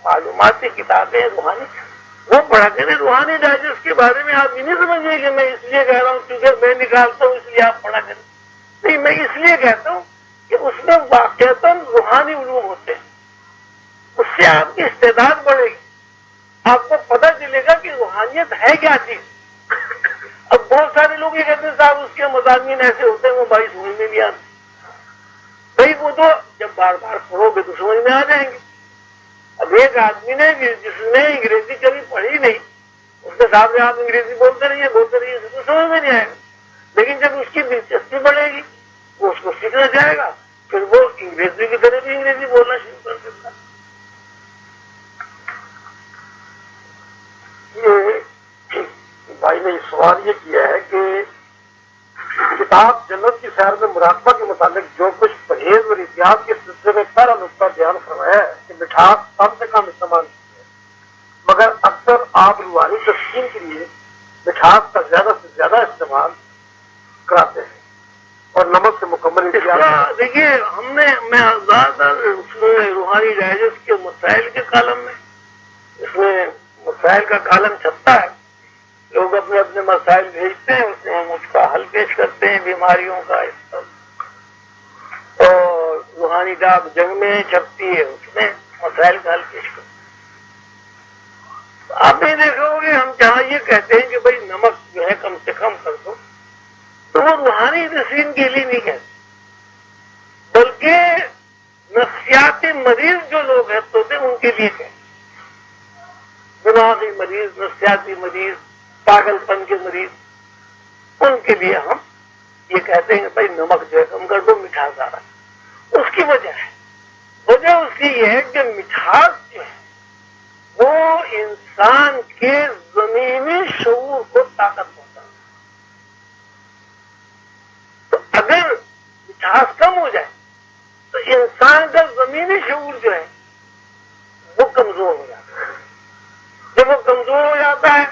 معلوماتی کتابیں روحانی وہ پڑھا کریں. روحانی ڈائجسٹ کے بارے میں آپ یہ نہیں سمجھیے کہ میں اس لیے کہہ رہا ہوں کیونکہ میں نکالتا ہوں اس لیے آپ پڑھا کریں. نہیں، میں اس لیے کہتا ہوں کہ اس میں واقعتاً روحانی علوم ہوتے ہیں. اس سے آپ کی استعداد بڑھے گی، آپ کو پتہ چلے گا کہ روحانیت ہے کیا چیز. اب بہت سارے لوگ یہ کہتے ہیں صاحب اس کے مضامین ایسے ہوتے ہیں وہ بھائی سمجھ میں نہیں آتے. بھائی وہ تو جب بار بار پڑھو گے تو سمجھ میں آ جائیں گے. اب ایک آدمی نے جس نے انگریزی کبھی پڑھی نہیں اس کے سامنے آپ انگریزی بولتے رہیے اسے تو سمجھ میں نہیں آئے گا. لیکن جب اس کی دلچسپی بڑھے گی وہ اس کو سیکھنا چاہے گا پھر وہ انگریزی کی طرح بھی انگریزی بولنا شروع کر سکتا ہے. یہ بھائی نے سوال یہ کیا ہے کہ کتاب جنت کی سیر میں مراقبہ کے متعلق جو کچھ پرہیز اور احتیاط کے سلسلے میں پہلا نقطہ بیان فرمایا ہے کہ مٹھاس کم سے کم استعمال کی ہے، مگر اکثر آپ روحانی تسکین کے لیے مٹھاس کا زیادہ سے زیادہ استعمال کراتے ہیں اور نمک سے مکمل احتیاط. دیکھیے میں زیادہ تر اس میں روحانی ڈائجسٹ کے مسائل کے کالم میں اس میں مسائل کا کالم چھپتا ہے. لوگ اپنے اپنے مسائل بھیجتے ہیں اس میں ہم اس کا حل پیش کرتے ہیں بیماریوں کا. اس پر اور روحانی ڈاک جنگ میں چھپتی ہے اس میں مسائل کا حل پیش کرتے ہیں. آپ نہیں دیکھو گے ہم جہاں یہ کہتے ہیں کہ بھائی نمک جو ہے کم سے کم کر دو تو وہ روحانی تسکین کے لیے نہیں کہتے بلکہ نفسیاتی مریض جو لوگ ہوتے ہیں ان کے لیے کہتے. دماغی مریض، نفسیاتی مریض، پاگل پن کے مریض ان کے لیے ہم یہ کہتے ہیں کہ بھائی نمک جو ہے کم کر دو، مٹھاس زیادہ. اس کی وجہ اس کی یہ ہے کہ مٹھاس جو ہے وہ انسان کے زمینی شعور کو طاقت پہنچاتا ہے. تو اگر مٹھاس کم ہو جائے تو انسان کا زمینی شعور جو ہے وہ کمزور ہو جاتا ہے. جب وہ کمزور ہو جاتا ہے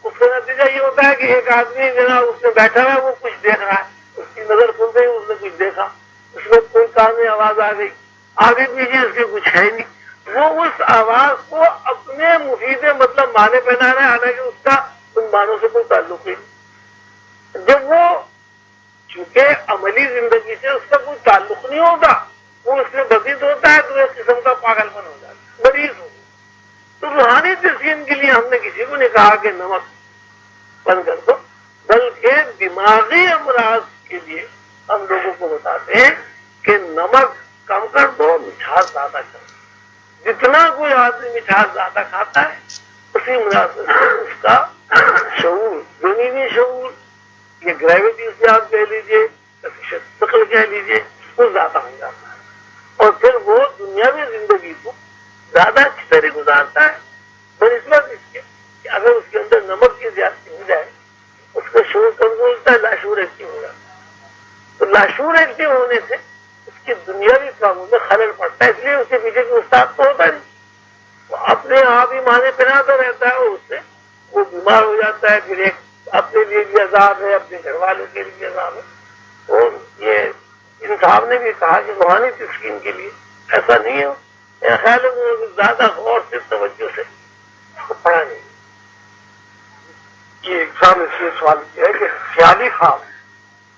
اس کا نتیجہ یہ ہوتا ہے کہ ایک آدمی جناب اس میں بیٹھا ہوا ہے وہ کچھ دیکھ رہا ہے، اس کی نظر کھل گئی، اس نے کچھ دیکھا، اس میں کوئی کان میں آواز آ گئی، آگے پیچھے اس کے کچھ ہے نہیں، وہ اس آواز کو اپنے مفید مطلب معنی پہنا رہا ہے حالانکہ اس کا ان معنوں سے کوئی تعلق ہی نہیں. جب وہ چونکہ عملی زندگی سے اس کا کوئی تعلق نہیں ہوتا وہ اس میں بسیط ہوتا ہے تو ایک قسم کا پاگل پن ہو جاتا ہے، مریض ہو. تو روحانی تسکین کے لیے ہم نے کسی کو نہیں کہا کہ نمک بند کر دو، بلکہ دماغی امراض کے لیے ہم لوگوں کو بتاتے ہیں کہ نمک کم کر دو، مٹھاس زیادہ کر دو. جتنا کوئی آدمی مٹھاس زیادہ کھاتا ہے اسی مناسب سے اس کا شعور، زمینی شعور، یہ گریوٹی سے آپ کہہ لیجیے، ثقل کہہ لیجیے، وہ زیادہ ہو جاتا ہے اور پھر وہ دنیاوی زندگی کو زیادہ اچھی طرح گزارتا ہے. بنسبت اس کے کہ اگر اس کے اندر نمک کی زیادتی ہو جائے اس کا شعور کمزور ہوتا ہے، لاشعور ایکٹیو ہو جاتا ہے. تو لاشعور ایکٹیو ہونے سے اس کی دنیاوی کاموں میں خلل پڑتا ہے. اس لیے اس کے پیچھے کوئی استاد تو ہوتا نہیں، وہ اپنے آپ ہی معنی پہناتا رہتا ہے اور اس سے وہ بیمار ہو جاتا ہے. پھر ایک اپنے لیے بھی عذاب ہے، اپنے گھر والوں کے لیے عذاب ہے. اور یہ ان صاحب نے بھی کہا کہ روحانی تسکین کے لیے ایسا نہیں ہو. میرا خیال ہے زیادہ غور سے توجہ سے اس کو پڑھا نہیں. یہ ایگزام نے یہ سوال کیا ہے کہ خیالی خواب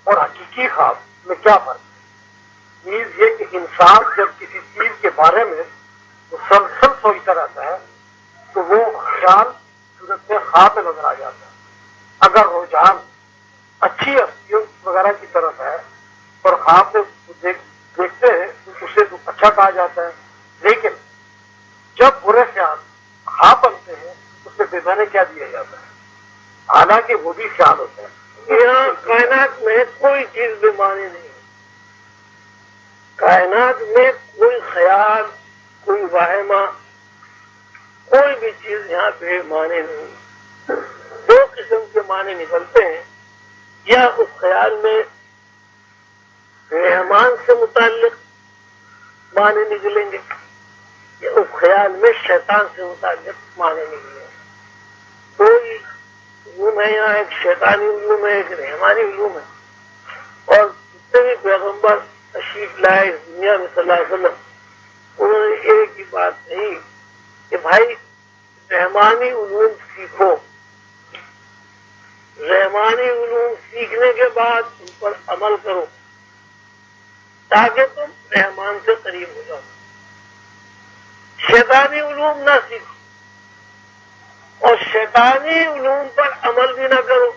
اور حقیقی خواب میں کیا فرق ہے؟ چیز یہ کہ انسان جب کسی چیز کے بارے میں مسلسل سوچتا رہتا ہے تو وہ خیال صورت میں خواب میں نظر آ جاتا ہے. اگر رجحان اچھی ہستیوں وغیرہ کی طرف ہے اور خواب میں دیکھتے ہیں تو اسے تو اچھا کہا جاتا ہے، لیکن جب برے خیال خواب بنتے ہیں اسے بیمانے کیا دیا جاتا ہے، حالانکہ وہ بھی خیال ہوتا ہے. یہاں کائنات میں کوئی چیز بے معنی نہیں ہے. کائنات میں کوئی خیال، کوئی واہمہ، کوئی بھی چیز یہاں بے معنی نہیں ہے. دو قسم کے معنی نکلتے ہیں، یا اس خیال میں رحمان سے متعلق معنی نکلیں گے یا اس خیال میں شیطان سے متعلق معنی نکلیں گے. کوئی علوم ہے، یہاں ایک شیطانی علوم ہے، ایک رحمانی علوم ہے. اور جتنے بھی پیغمبر تشریف لائے اس دنیا میں صلی اللہ علیہ وسلم انہوں نے ایک ہی بات کہی کہ بھائی رحمانی علوم سیکھو، رحمانی علوم سیکھنے کے بعد ان پر عمل کرو تاکہ تم رحمان سے قریب ہو جاؤ. شیطانی علوم نہ سیکھو اور شیطانی علوم پر عمل بھی نہ کرو،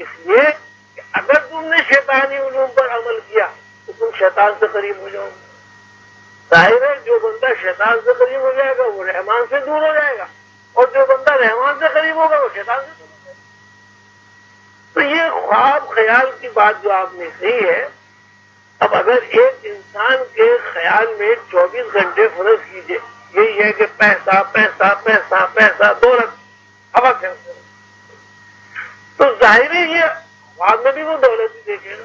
اس لیے کہ اگر تم نے شیطانی علوم پر عمل کیا تو تم شیطان سے قریب ہو جاؤ گے. ظاہر ہے جو بندہ شیطان سے قریب ہو جائے گا وہ رحمان سے دور ہو جائے گا، اور جو بندہ رحمان سے قریب ہوگا وہ شیطان سے دور ہو جائے گا. تو یہ خواب خیال کی بات جو آپ نے کہی ہے، اب اگر ایک انسان کے خیال میں 24 گھنٹے فرض کیجئے یہی ہے کہ پیسہ پیسہ پیسہ پیسہ دولت ہوا کے اندر، تو ظاہر ہے یہ خواب میں بھی وہ دولت ہی دیکھے گا.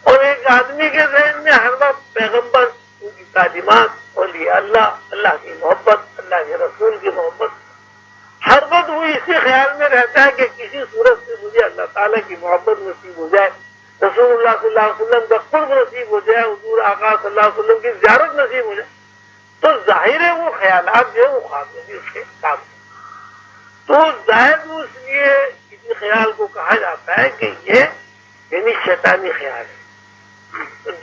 اور ایک آدمی کے ذہن میں ہر وقت پیغمبر، ان کی تعلیمات، اولیاء اللہ، اللہ کی محبت، اللہ کے رسول کی محبت، ہر وقت وہ اسی خیال میں رہتا ہے کہ کسی صورت سے مجھے اللہ تعالیٰ کی محبت نصیب ہو جائے، رسول اللہ صلی اللہ علیہ وسلم کا قرب نصیب ہو جائے، حضور آقا صلی اللہ علیہ وسلم کی زیارت نصیب ہو جائے. تو ظاہر ہے وہ خیالات جو ہے وہ خواب میں بھی اس کے کام ہیں. تو ظاہر اس لیے کسی خیال کو کہا جاتا ہے کہ یہ یعنی شیطانی خیال ہے.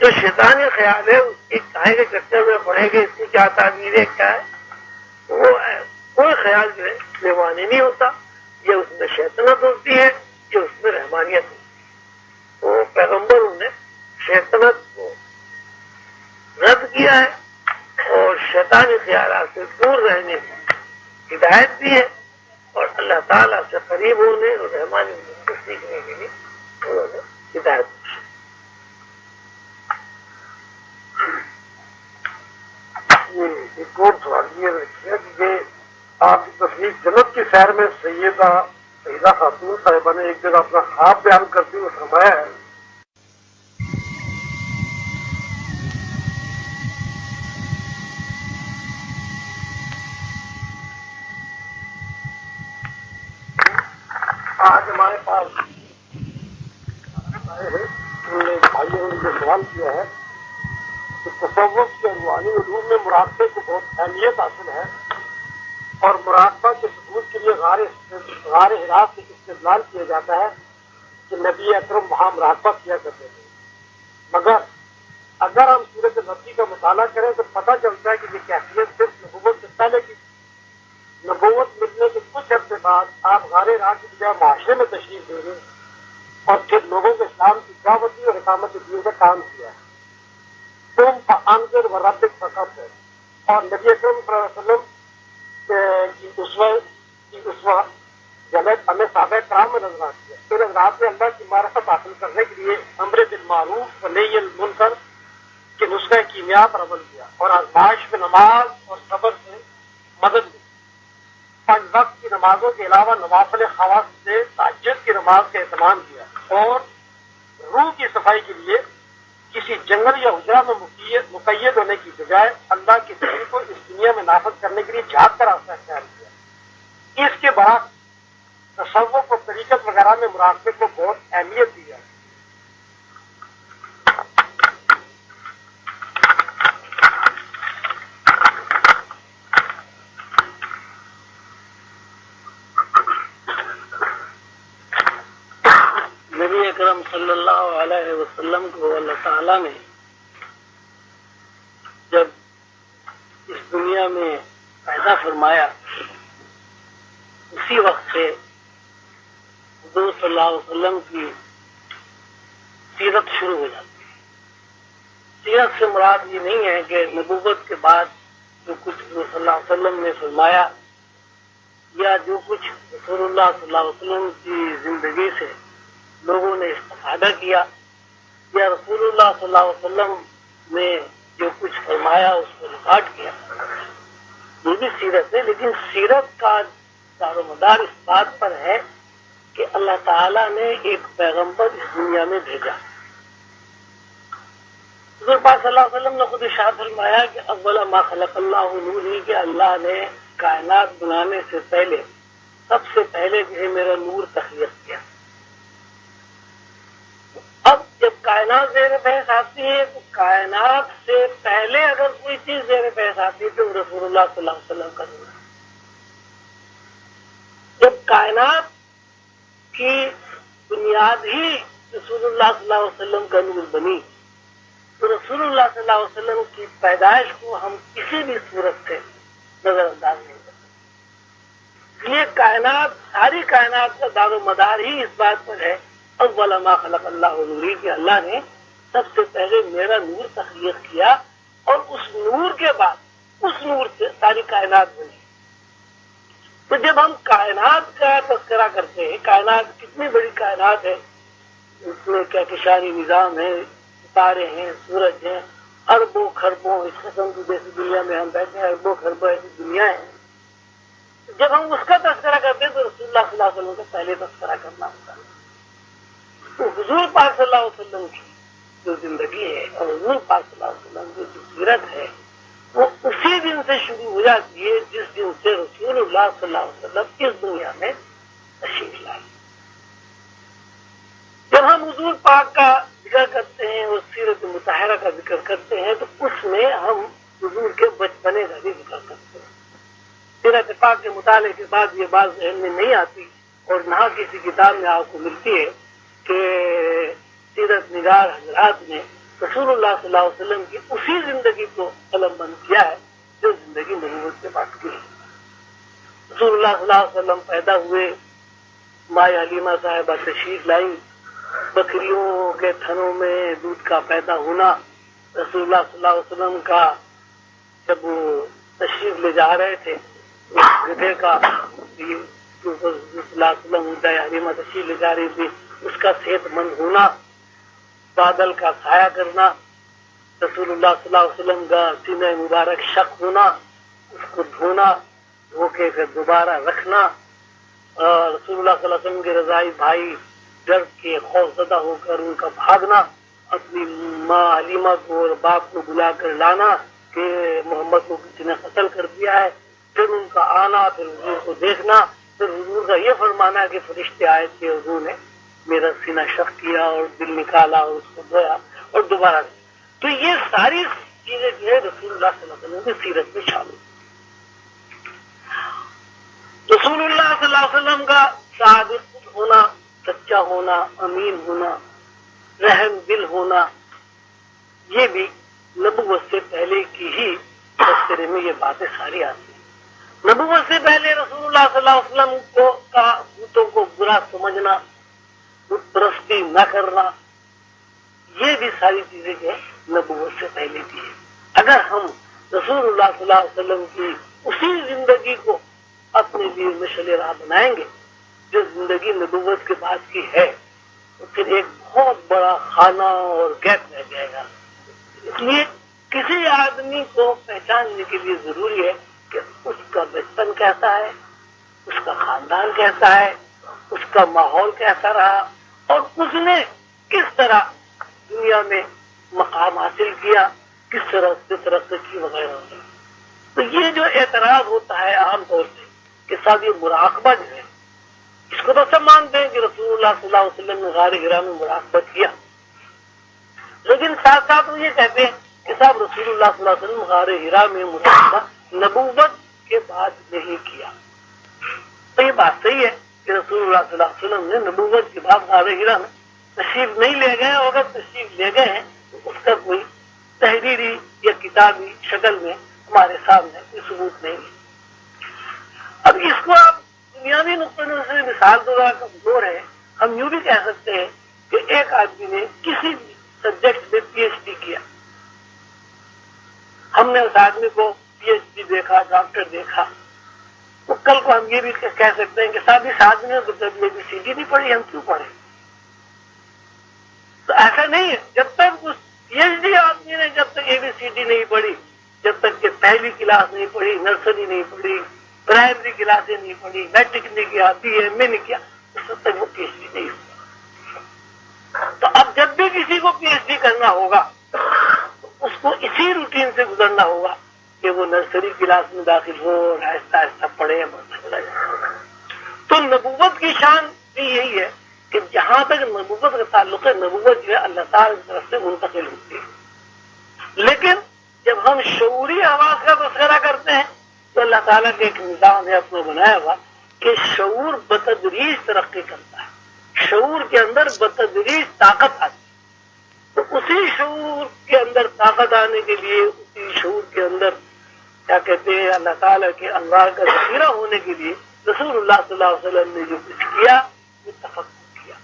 جو شیطانی خیال ہے اس کی کہیں گے چرچا میں پڑھیں گے اس کی کیا تعبیر ہے کیا ہے، وہ کوئی خیال جو ہے بیمانی نہیں ہوتا، یہ اس میں شیطنت ہوتی ہے، یہ اس میں رحمانیت ہوتی ہے. تو پیغمبروں نے شیطنت کو رد کیا ہے اور شیطانی خیالات سے دور رہنے کی ہدایت دی ہے، اور اللہ تعالیٰ سے قریب ہونے اور رحمانی کو سیکھنے کے لیے انہوں نے ہدایت دی. ایک اور سوال یہ رکھیے کہ آپ کی تصویر جنت کی سیر میں سیدہ خاتون صاحبہ نے ایک جگہ اپنا خواب بیان کرتے ہوئے فرمایا ہے آج ہمارے پاس آئے ہیں، انہوں نے بھائیوں نے جو سوال کیا ہے کہ تصوف کے روحانی علوم میں مراقبے کو بہت اہمیت حاصل ہے، اور مراقبہ کے ثبوت کے لیے غار حرا سے استدلال کیا جاتا ہے کہ نبی اکرم وہاں مراقبہ کیا کرتے تھے. مگر اگر ہم سورت نبی کا مطالعہ کریں تو پتہ چلتا ہے کہ یہ کیفیت صرف نبوت سے پہلے کی. نبوت ملنے کے کچھ عرصے بعد آپ غار حرا کی بجائے معاشرے میں تشریف لے گئے اور پھر لوگوں کو اسلام کی دعوتی اور اقامت دین کا کام کیا ہے. تم فانذر و ربک فقط ہے، اور نبی اکرم صلی اللہ علیہ وسلم کی اسوہ جنت ہمیں صحابہ کرام میں نظر آتی ہے. پھر حضرات نے اللہ کی معرفت حاصل کرنے کے لیے امر بالمعروف و نہی عن المنکر کے نسخہ کیمیا پر عمل کیا اور آزمائش میں نماز اور صبر سے مدد لی. 5 وقت کی نمازوں کے علاوہ نوافل خواص سے تہجد کی نماز کا اہتمام کیا اور روح کی صفائی کے لیے کسی جنگل یا حجرہ میں مقید ہونے کی بجائے اللہ کی دین کو اس دنیا میں نافذ کرنے کے لیے جہاد کا راستہ اختیار کیا. اس کے برعکس تصوف اور طریقت وغیرہ میں مراقبے کو بہت اہمیت دی جاتی ہے. نبی اکرم صلی اللہ علیہ وسلم کو اللہ تعالیٰ نے جب اس دنیا میں پیدا فرمایا اسی وقت سے حضور صلی اللہ علیہ وسلم کی سیرت شروع ہو جاتی ہے. سیرت سے مراد یہ نہیں ہے کہ نبوت کے بعد جو کچھ حضور صلی اللہ علیہ وسلم نے فرمایا یا جو کچھ رسول اللہ صلی اللہ علیہ وسلم کی زندگی سے لوگوں نے استفادہ کیا یا رسول اللہ صلی اللہ علیہ وسلم نے جو کچھ فرمایا اس کو ریکارڈ کیا، یہ بھی سیرت ہے. لیکن سیرت کا دار و مدار اس بات پر ہے کہ اللہ تعالیٰ نے ایک پیغمبر اس دنیا میں بھیجا. حضور پاک صلی اللہ علیہ وسلم نے خود ارشاد فرمایا کہ اول ما خلق اللہ نوری، کہ اللہ نے کائنات بنانے سے پہلے سب سے پہلے جو ہے میرا نور تخلیق کیا. اب جب کائنات زیر بحث آتی ہے تو کائنات سے پہلے اگر کوئی چیز زیر بحث آتی ہے تو رسول اللہ صلی اللہ علیہ وسلم کا نور ہے. جب کائنات کی بنیاد ہی رسول اللہ صلی اللہ علیہ وسلم کا نور بنی تو رسول اللہ صلی اللہ علیہ وسلم کی پیدائش کو ہم کسی بھی صورت سے نظر انداز نہیں کرتے. یہ کائنات ساری کائنات کا دار و مدار ہی اس بات پر ہے اول ما خلق اللہ نوری کہ اللہ نے سب سے پہلے میرا نور تخلیق کیا اور اس نور کے بعد اس نور سے ساری کائنات بنی. تو جب ہم کائنات کا تذکرہ کرتے ہیں، کائنات کتنی بڑی کائنات ہے، اس میں کہکشانی نظام ہے، ستارے ہیں، سورج ہیں، اربوں خربوں اس قسم کی جیسی دنیا میں ہم بیٹھے ہیں، اربوں خربوں ایسی دنیا ہے. جب ہم اس کا تذکرہ کرتے ہیں تو رسول اللہ صلی اللہ علیہ وسلم کا پہلے تذکرہ کرنا ہوتا ہے. تو حضور پاک صلی اللہ علیہ وسلم کی جو زندگی ہے اور حضور پاک صلی اللہ علیہ وسلم کی جو سیرت ہے وہ اسی دن سے شروع ہو جاتی ہے جس دن سے رسول اللہ صلی اللہ علیہ وسلم اس دنیا میں تشریف لائے. جب ہم حضور پاک کا ذکر کرتے ہیں اور سیرت مطہرہ کا ذکر کرتے ہیں تو اس میں ہم حضور کے بچپنے کا بھی ذکر کرتے ہیں. سیرت پاک کے مطالعے کے بعد یہ بات ذہن میں نہیں آتی اور نہ کسی کتاب میں آپ کو ملتی ہے کہ سیرت نگار حضرات نے رسول اللہ صلی اللہ علیہ وسلم کی اسی زندگی کو قلم بند کیا ہے جو زندگی نبوت کے بعد کی ہے. رسول اللہ صلی اللہ علیہ وسلم پیدا ہوئے، ماں حلیمہ صاحبہ تشریف لائی، بکریوں کے تھنوں میں دودھ کا پیدا ہونا، رسول اللہ صلی اللہ علیہ وسلم کا جب وہ تشریف لے جا رہے تھے گدھے کا صلی اللہ علیہ وسلم حلیمہ تشریف لے جا رہی تھی، اس کا صحت مند ہونا، بادل کا سایہ کرنا، رسول اللہ صلی اللہ علیہ وسلم کا سینہ مبارک شق ہونا، اس کو دھونا، دھو کے پھر دوبارہ رکھنا، رسول اللہ صلی اللہ علیہ وسلم کے رضائی بھائی ڈر کے خوف زدہ ہو کر ان کا بھاگنا، اپنی ماں حلیمہ کو اور باپ کو بلا کر لانا کہ محمد کو کسی نے قتل کر دیا ہے، پھر ان کا آنا، پھر حضور کو دیکھنا، پھر حضور کا یہ فرمانا کہ فرشتے آئے تھے، حضور نے میرا سینہ شق کیا اور دل نکالا اور اس کو دھویا اور دوبارہ دیا. تو یہ ساری چیزیں جو ہے رسول اللہ صلی اللہ علیہ وسلم کی سیرت میں شامل. رسول اللہ صلی اللہ علیہ وسلم کا صادق ہونا، سچا ہونا، امین ہونا، رحم دل ہونا، یہ بھی نبوت سے پہلے کی ہی تذکرے میں یہ باتیں ساری آتی ہیں. نبوت سے پہلے رسول اللہ صلی اللہ علیہ وسلم کو کا بتوں کو برا سمجھنا، بت پرستی نہ کرنا، یہ بھی ساری چیزیں جو نبوت سے پہلے کی ہے. اگر ہم رسول اللہ صلی اللہ علیہ وسلم کی اسی زندگی کو اپنے لیے مشعل راہ بنائیں گے جو زندگی نبوت کے بعد کی ہے تو پھر ایک بہت بڑا خانہ اور گیپ رہ جائے گا. اس لیے کسی آدمی کو پہچاننے کے لیے ضروری ہے کہ اس کا بچپن کیسا ہے، اس کا خاندان کیسا ہے، اس کا ماحول کیسا رہا اور اس نے کس طرح دنیا میں مقام حاصل کیا، کس طرح اس نے ترقی کی وغیرہ وغیرہ. تو یہ جو اعتراض ہوتا ہے عام طور سے کہ صاحب یہ مراقبہ جو ہے، اس کو تو سب مانتے ہیں کہ رسول اللہ صلی اللہ علیہ وسلم نے غار حرا میں مراقبت کیا، لیکن ساتھ ساتھ وہ یہ کہتے ہیں کہ صاحب رسول اللہ صلی اللہ علیہ وسلم غار حرا میں مراقبہ نبوت کے بعد نہیں کیا. تو یہ بات صحیح ہے کہ رسول اللہ صلی اللہ علیہ وسلم نے نبوت کے بعد غار حرا میں تشریف نہیں لے گئے، اور اگر تشریف لے گئے ہیں تو اس کا کوئی تحریری یا کتابی شکل میں ہمارے سامنے کوئی ثبوت نہیں ہے. اب اس کو آپ دنیاوی نقطۂ نظر سے مثال دورہ کمزور ہے. ہم یوں بھی کہہ سکتے ہیں کہ ایک آدمی نے کسی سبجیکٹ میں پی ایچ ڈی کیا، ہم نے اس آدمی کو پی ایچ ڈی دیکھا، ڈاکٹر دیکھا، تو کل کو ہم یہ بھی کہہ سکتے ہیں کہ صاحب اس آدمی نے تو کبھی ABCD نہیں پڑھی، ہم کیوں پڑھیں؟ تو ایسا نہیں ہے. جب تک اس پی ایچ ڈی آدمی نے جب تک ABCD نہیں پڑھی، جب تک کہ پہلی کلاس نہیں پڑھی، نرسری نہیں پڑھی، پرائمری کلاسیں نہیں پڑھی، میٹرک نہیں کیا، BA نہیں کیا، اس وقت تک وہ پی ایچ ڈی نہیں ہوگا. تو اب جب بھی کسی کو پی ایچ ڈی کرنا ہوگا تو اس کو اسی روٹین سے گزرنا ہوگا کہ وہ نرسری کلاس میں داخل ہو اور آہستہ آہستہ پڑھے. تو نبوت کی شان بھی یہی ہے کہ جہاں تک نبوت کا تعلق ہے، نبوت جو ہے اللہ تعالیٰ کی طرف سے منتقل ہوتی ہے. لیکن جب ہم شعوری آواز کا تذکرہ کرتے ہیں تو اللہ تعالیٰ کے ایک نظام ہے اپنا بنایا ہوا کہ شعور بتدریج ترقی کرتا ہے، شعور کے اندر بتدریج طاقت آتی ہے. تو اسی شعور کے اندر طاقت آنے کے لیے، اسی شعور کے اندر کیا کہتے ہیں اللہ تعالیٰ کے انوار کا ذخیرہ ہونے کے لیے رسول اللہ صلی اللہ علیہ وسلم نے جو کچھ کیا وہ تفکر کیا.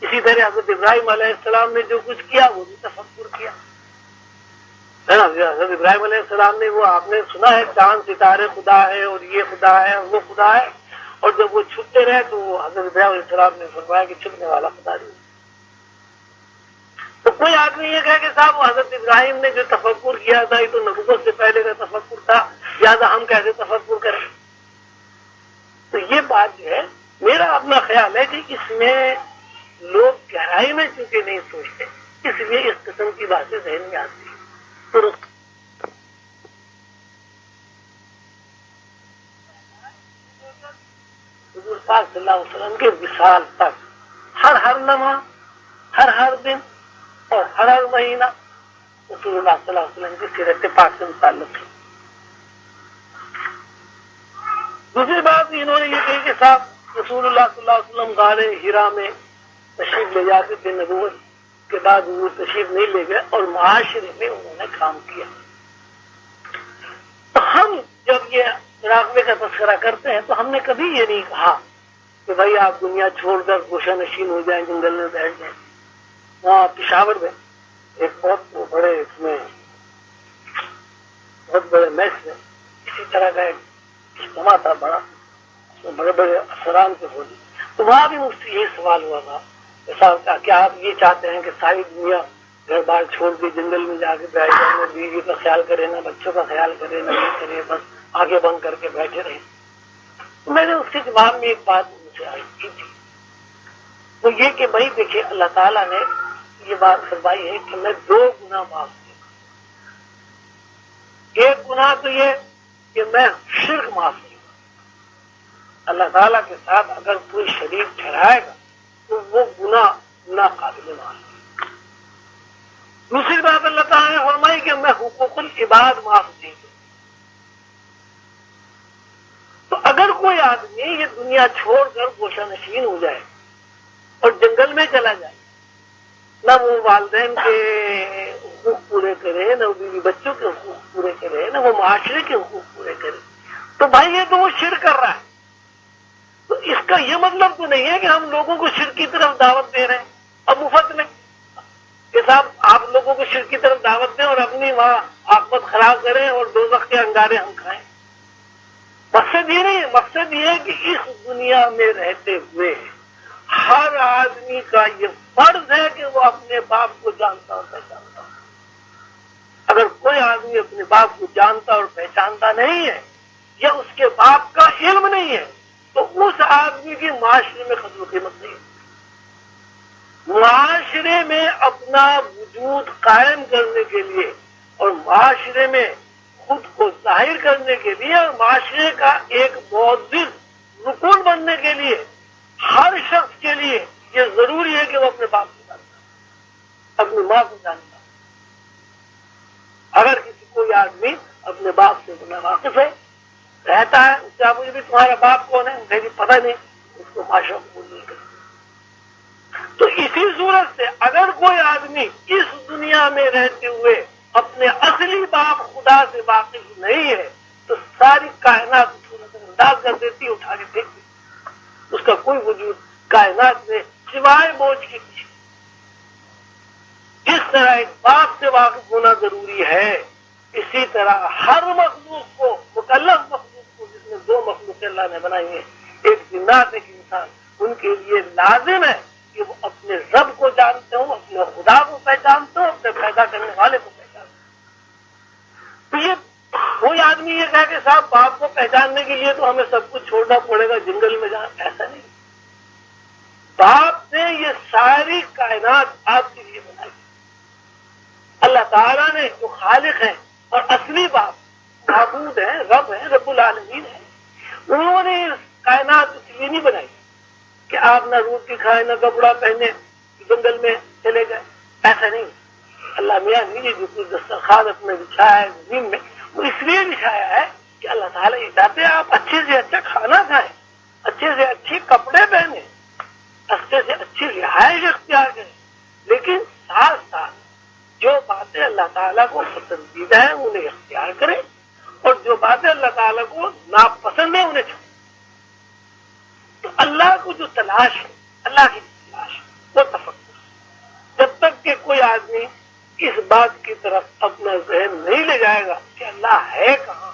اسی طرح حضرت ابراہیم علیہ السلام نے جو کچھ کیا وہ بھی تفکر کیا ہے نا. حضرت ابراہیم علیہ السلام نے وہ آپ نے سنا ہے چاند ستارے خدا ہے اور یہ خدا ہے اور وہ خدا ہے, اور جب وہ چھپتے رہے تو وہ حضرت ابراہیم علیہ السلام نے فرمایا کہ چھپنے والا خدا نہیں. تو کوئی آدمی یہ کہے کہ صاحب وہ حضرت ابراہیم نے جو تفکر کیا تھا یہ تو نبوت سے پہلے کا تفکر تھا, لہٰذا ہم کیسے تفکر کریں. تو یہ بات جو ہے میرا اپنا خیال ہے کہ اس میں لوگ گہرائی میں چونکہ نہیں سوچتے, اس لیے اس قسم کی باتیں ذہن میں آتی ہیں. تو حضور پاک صلی اللہ علیہ وسلم کے وصال تک ہر لمحہ, ہر دن اور ہر مہینہ رسول اللہ صلی اللہ علیہ وسلم کی سیرت پاک سے متعلق ہے. دوسری بات انہوں نے یہ کہی کہ صاحب رسول اللہ صلی اللہ علیہ وسلم غار ہرا میں تشریف لے جاتے تھے, نبوت کے بعد وہ تشریف نہیں لے گئے اور معاشرے میں انہوں نے کام کیا. تو ہم جب یہ مراقبے کا تذکرہ کرتے ہیں تو ہم نے کبھی یہ نہیں کہا کہ بھائی آپ دنیا چھوڑ کر گوشہ نشین ہو جائیں, جنگل میں بیٹھ جائیں. وہاں پشاور میں ایک بہت بڑے اس میں بہت بڑے میس میں اسی طرح کا ایک اجتماع تھا بڑا, اس میں بڑے بڑے افسران کے بولے. تو وہاں بھی مجھ سے یہ سوال ہوا تھا کہ کیا آپ یہ چاہتے ہیں کہ ساری دنیا گھر بار چھوڑ کے جنگل میں جا کے بیٹھ جائیں, نہ بیوی کا خیال کرے, نہ بچوں کا خیال کرے, نہ یہ کرے, بس آگے بند کر کے بیٹھے رہے. تو میں نے اس کے جواب میں ایک بات ان سے عرض کی تھی, وہ یہ کہ بھائی دیکھیے اللہ تعالیٰ نے یہ بات فرمائی ہے کہ میں 2 گناہ معاف کروں. ایک گناہ تو یہ کہ میں شرک معاف کروں. اللہ تعالیٰ کے ساتھ اگر کوئی شریک ٹھہرائے گا تو وہ گناہ ناقابل معاف ہے. دوسری بات اللہ تعالیٰ نے فرمائی کہ میں حقوق العباد معاف نہیں کروں. تو اگر کوئی آدمی یہ دنیا چھوڑ کر گوشہ نشین ہو جائے اور جنگل میں چلا جائے, نہ وہ والدین کے حقوق پورے کرے, نہ وہ بیوی بچوں کے حقوق پورے کرے, نہ وہ معاشرے کے حقوق پورے کرے, تو بھائی یہ تو وہ شرک کر رہا ہے. تو اس کا یہ مطلب تو نہیں ہے کہ ہم لوگوں کو شرک کی طرف دعوت دے رہے ہیں اب مفت میں کہ صاحب آپ لوگوں کو شرک کی طرف دعوت دیں اور اپنی وہاں عاقبت خراب کریں اور دوزخ کے انگارے ہم کھائیں. مقصد یہ نہیں ہے, مقصد یہ ہے کہ اس دنیا میں رہتے ہوئے ہر آدمی کا یہ فرض ہے کہ وہ اپنے باپ کو جانتا اور پہچانتا. اگر کوئی آدمی اپنے باپ کو جانتا اور پہچانتا نہیں ہے یا اس کے باپ کا علم نہیں ہے تو اس آدمی کی معاشرے میں قدر و قیمت نہیں ہے. معاشرے میں اپنا وجود قائم کرنے کے لیے اور معاشرے میں خود کو ظاہر کرنے کے لیے اور معاشرے کا ایک معزز رکن بننے کے لیے ہر شخص کے لیے یہ ضروری ہے کہ وہ اپنے باپ کو جانتا, اپنی ماں کو جانتا. اگر کسی کوئی آدمی اپنے باپ سے ناواقف ہے, رہتا ہے, اس سے آپ مجھے بھی تمہارا باپ کون ہے, مجھے بھی پتہ نہیں, اس کو معاشرہ قبول نہیں کرتا. تو اسی صورت سے اگر کوئی آدمی اس دنیا میں رہتے ہوئے اپنے اصلی باپ خدا سے واقف نہیں ہے تو ساری کائنات اس کو نظر انداز کر دیتی, اٹھا کے پھینک دیتی. اس کا کوئی وجود کائنات میں سوائے بوجھ کے کچھ. جس طرح ایک باپ سے واقف ہونا ضروری ہے, اسی طرح ہر مخلوق کو, مکلف مخلوق کو, جس میں 2 مخلوق اللہ نے بنائی ہیں, ایک جنات ایک انسان, ان کے لیے لازم ہے کہ وہ اپنے رب کو جانتے ہوں, اپنے خدا کو پہچانتے ہوں, اپنے پیدا کرنے والے کو پہچانتے ہوں. تو یہ کوئی آدمی یہ کہا کہ صاحب باپ کو پہچاننے کے لیے تو ہمیں سب کچھ چھوڑنا پڑے گا, جنگل میں جانا, ایسا نہیں. باپ نے یہ ساری کائنات آپ کے لیے بنائی. اللہ تعالیٰ نے جو خالق ہیں اور اصلی باپ معبود ہیں, رب ہیں, رب العالمین ہیں, انہوں نے اس کائنات اس لیے نہیں بنائی کہ آپ نہ روٹی کھائیں نہ کپڑا پہنے جنگل میں چلے گئے, ایسا نہیں. اللہ میاں نے جو کچھ دسترخوان اپنے بچھایا ہے زمین میں, وہ اس لیے بچھایا ہے کہ اللہ تعالیٰ یہ چاہتے ہیں آپ اچھے سے اچھا کھانا کھائیں, اچھے سے اچھے کپڑے پہنیں, اچھے سے اچھی رہائش اختیار کریں, لیکن ساتھ ساتھ جو باتیں اللہ تعالیٰ کو پسندیدہ ہیں انہیں اختیار کریں اور جو باتیں اللہ تعالیٰ کو ناپسند ہیں انہیں چھوڑیں. کو جو تلاش ہے اللہ کی تلاش ہے وہ تفکر. جب تک کہ کوئی آدمی اس بات کی طرف اپنا ذہن نہیں لے جائے گا کہ اللہ ہے کہاں,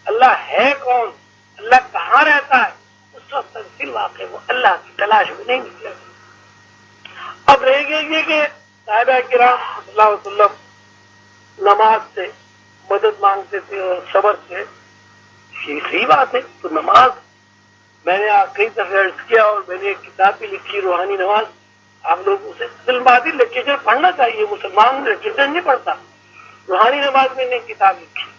اللہ ہے کون, اللہ کہاں رہتا ہے, اس وقت تک پھر واقع وہ اللہ کی تلاش میں نہیں نکلے گا. اب رہ گیا یہ کہ صحابہ کرام صلی اللہ علیہ وسلم نماز سے مدد مانگتے تھے اور صبر سے, یہ صحیح بات ہے. تو نماز میں نے کئی دفعہ عرض کیا اور میں نے ایک کتاب بھی لکھی روحانی نماز, آپ لوگ اسے دلبادی لٹریچر پڑھنا چاہیے. مسلمان لٹریچر نہیں پڑھتا, روحانی نماز میں نے ایک کتاب لکھی,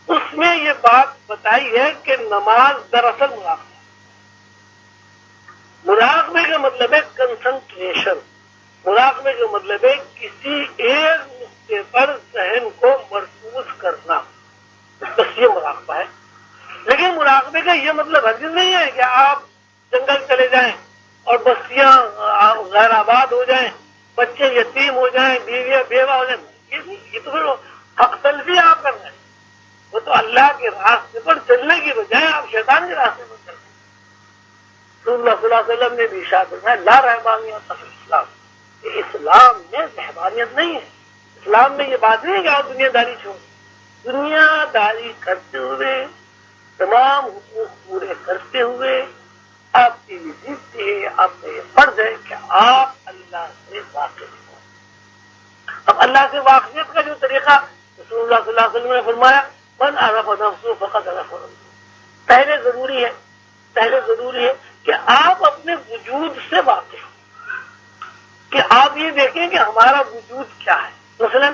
اس میں یہ بات بتائی ہے کہ نماز دراصل مراقبہ. مراقبے کا مطلب ہے کنسنٹریشن, مراقبے کا مطلب ہے کسی ایک نقطے پر ذہن کو مرکوز کرنا, بس یہ مراقبہ ہے. لیکن مراقبے کا یہ مطلب ہرگز نہیں ہے کہ آپ جنگل چلے جائیں اور بستیاں غیر آباد ہو جائیں, بچے یتیم ہو جائیں, بیویاں بیوہ ہو جائیں. یہ تو پھر حق تلفی آپ کر رہے ہیں. وہ تو اللہ کے راستے پر چلنے کی بجائے آپ شیطان کے راستے پر چل رہے ہیں. رسول اللہ صلی اللہ علیہ وسلم نے بھی ارشاد فرمایا لا رہبانیت فی الاسلام, اسلام میں رہبانیت نہیں ہے. اسلام میں یہ بات نہیں ہے کہ آپ دنیا داری چھوڑ, دنیا داری کرتے ہوئے تمام حقوق پورے کرتے ہوئے آپ کی وزٹ ہے, آپ کا یہ فرض ہے کہ آپ اللہ سے واقف ہوں. اب اللہ سے واقفیت کا جو طریقہ رسول اللہ صلی اللہ علیہ وسلم نے فرمایا من عرف نفسہ فقد عرف ربہ, پہلے ضروری ہے کہ آپ اپنے وجود سے واقف ہوں, کہ آپ یہ دیکھیں کہ ہمارا وجود کیا ہے. مثلا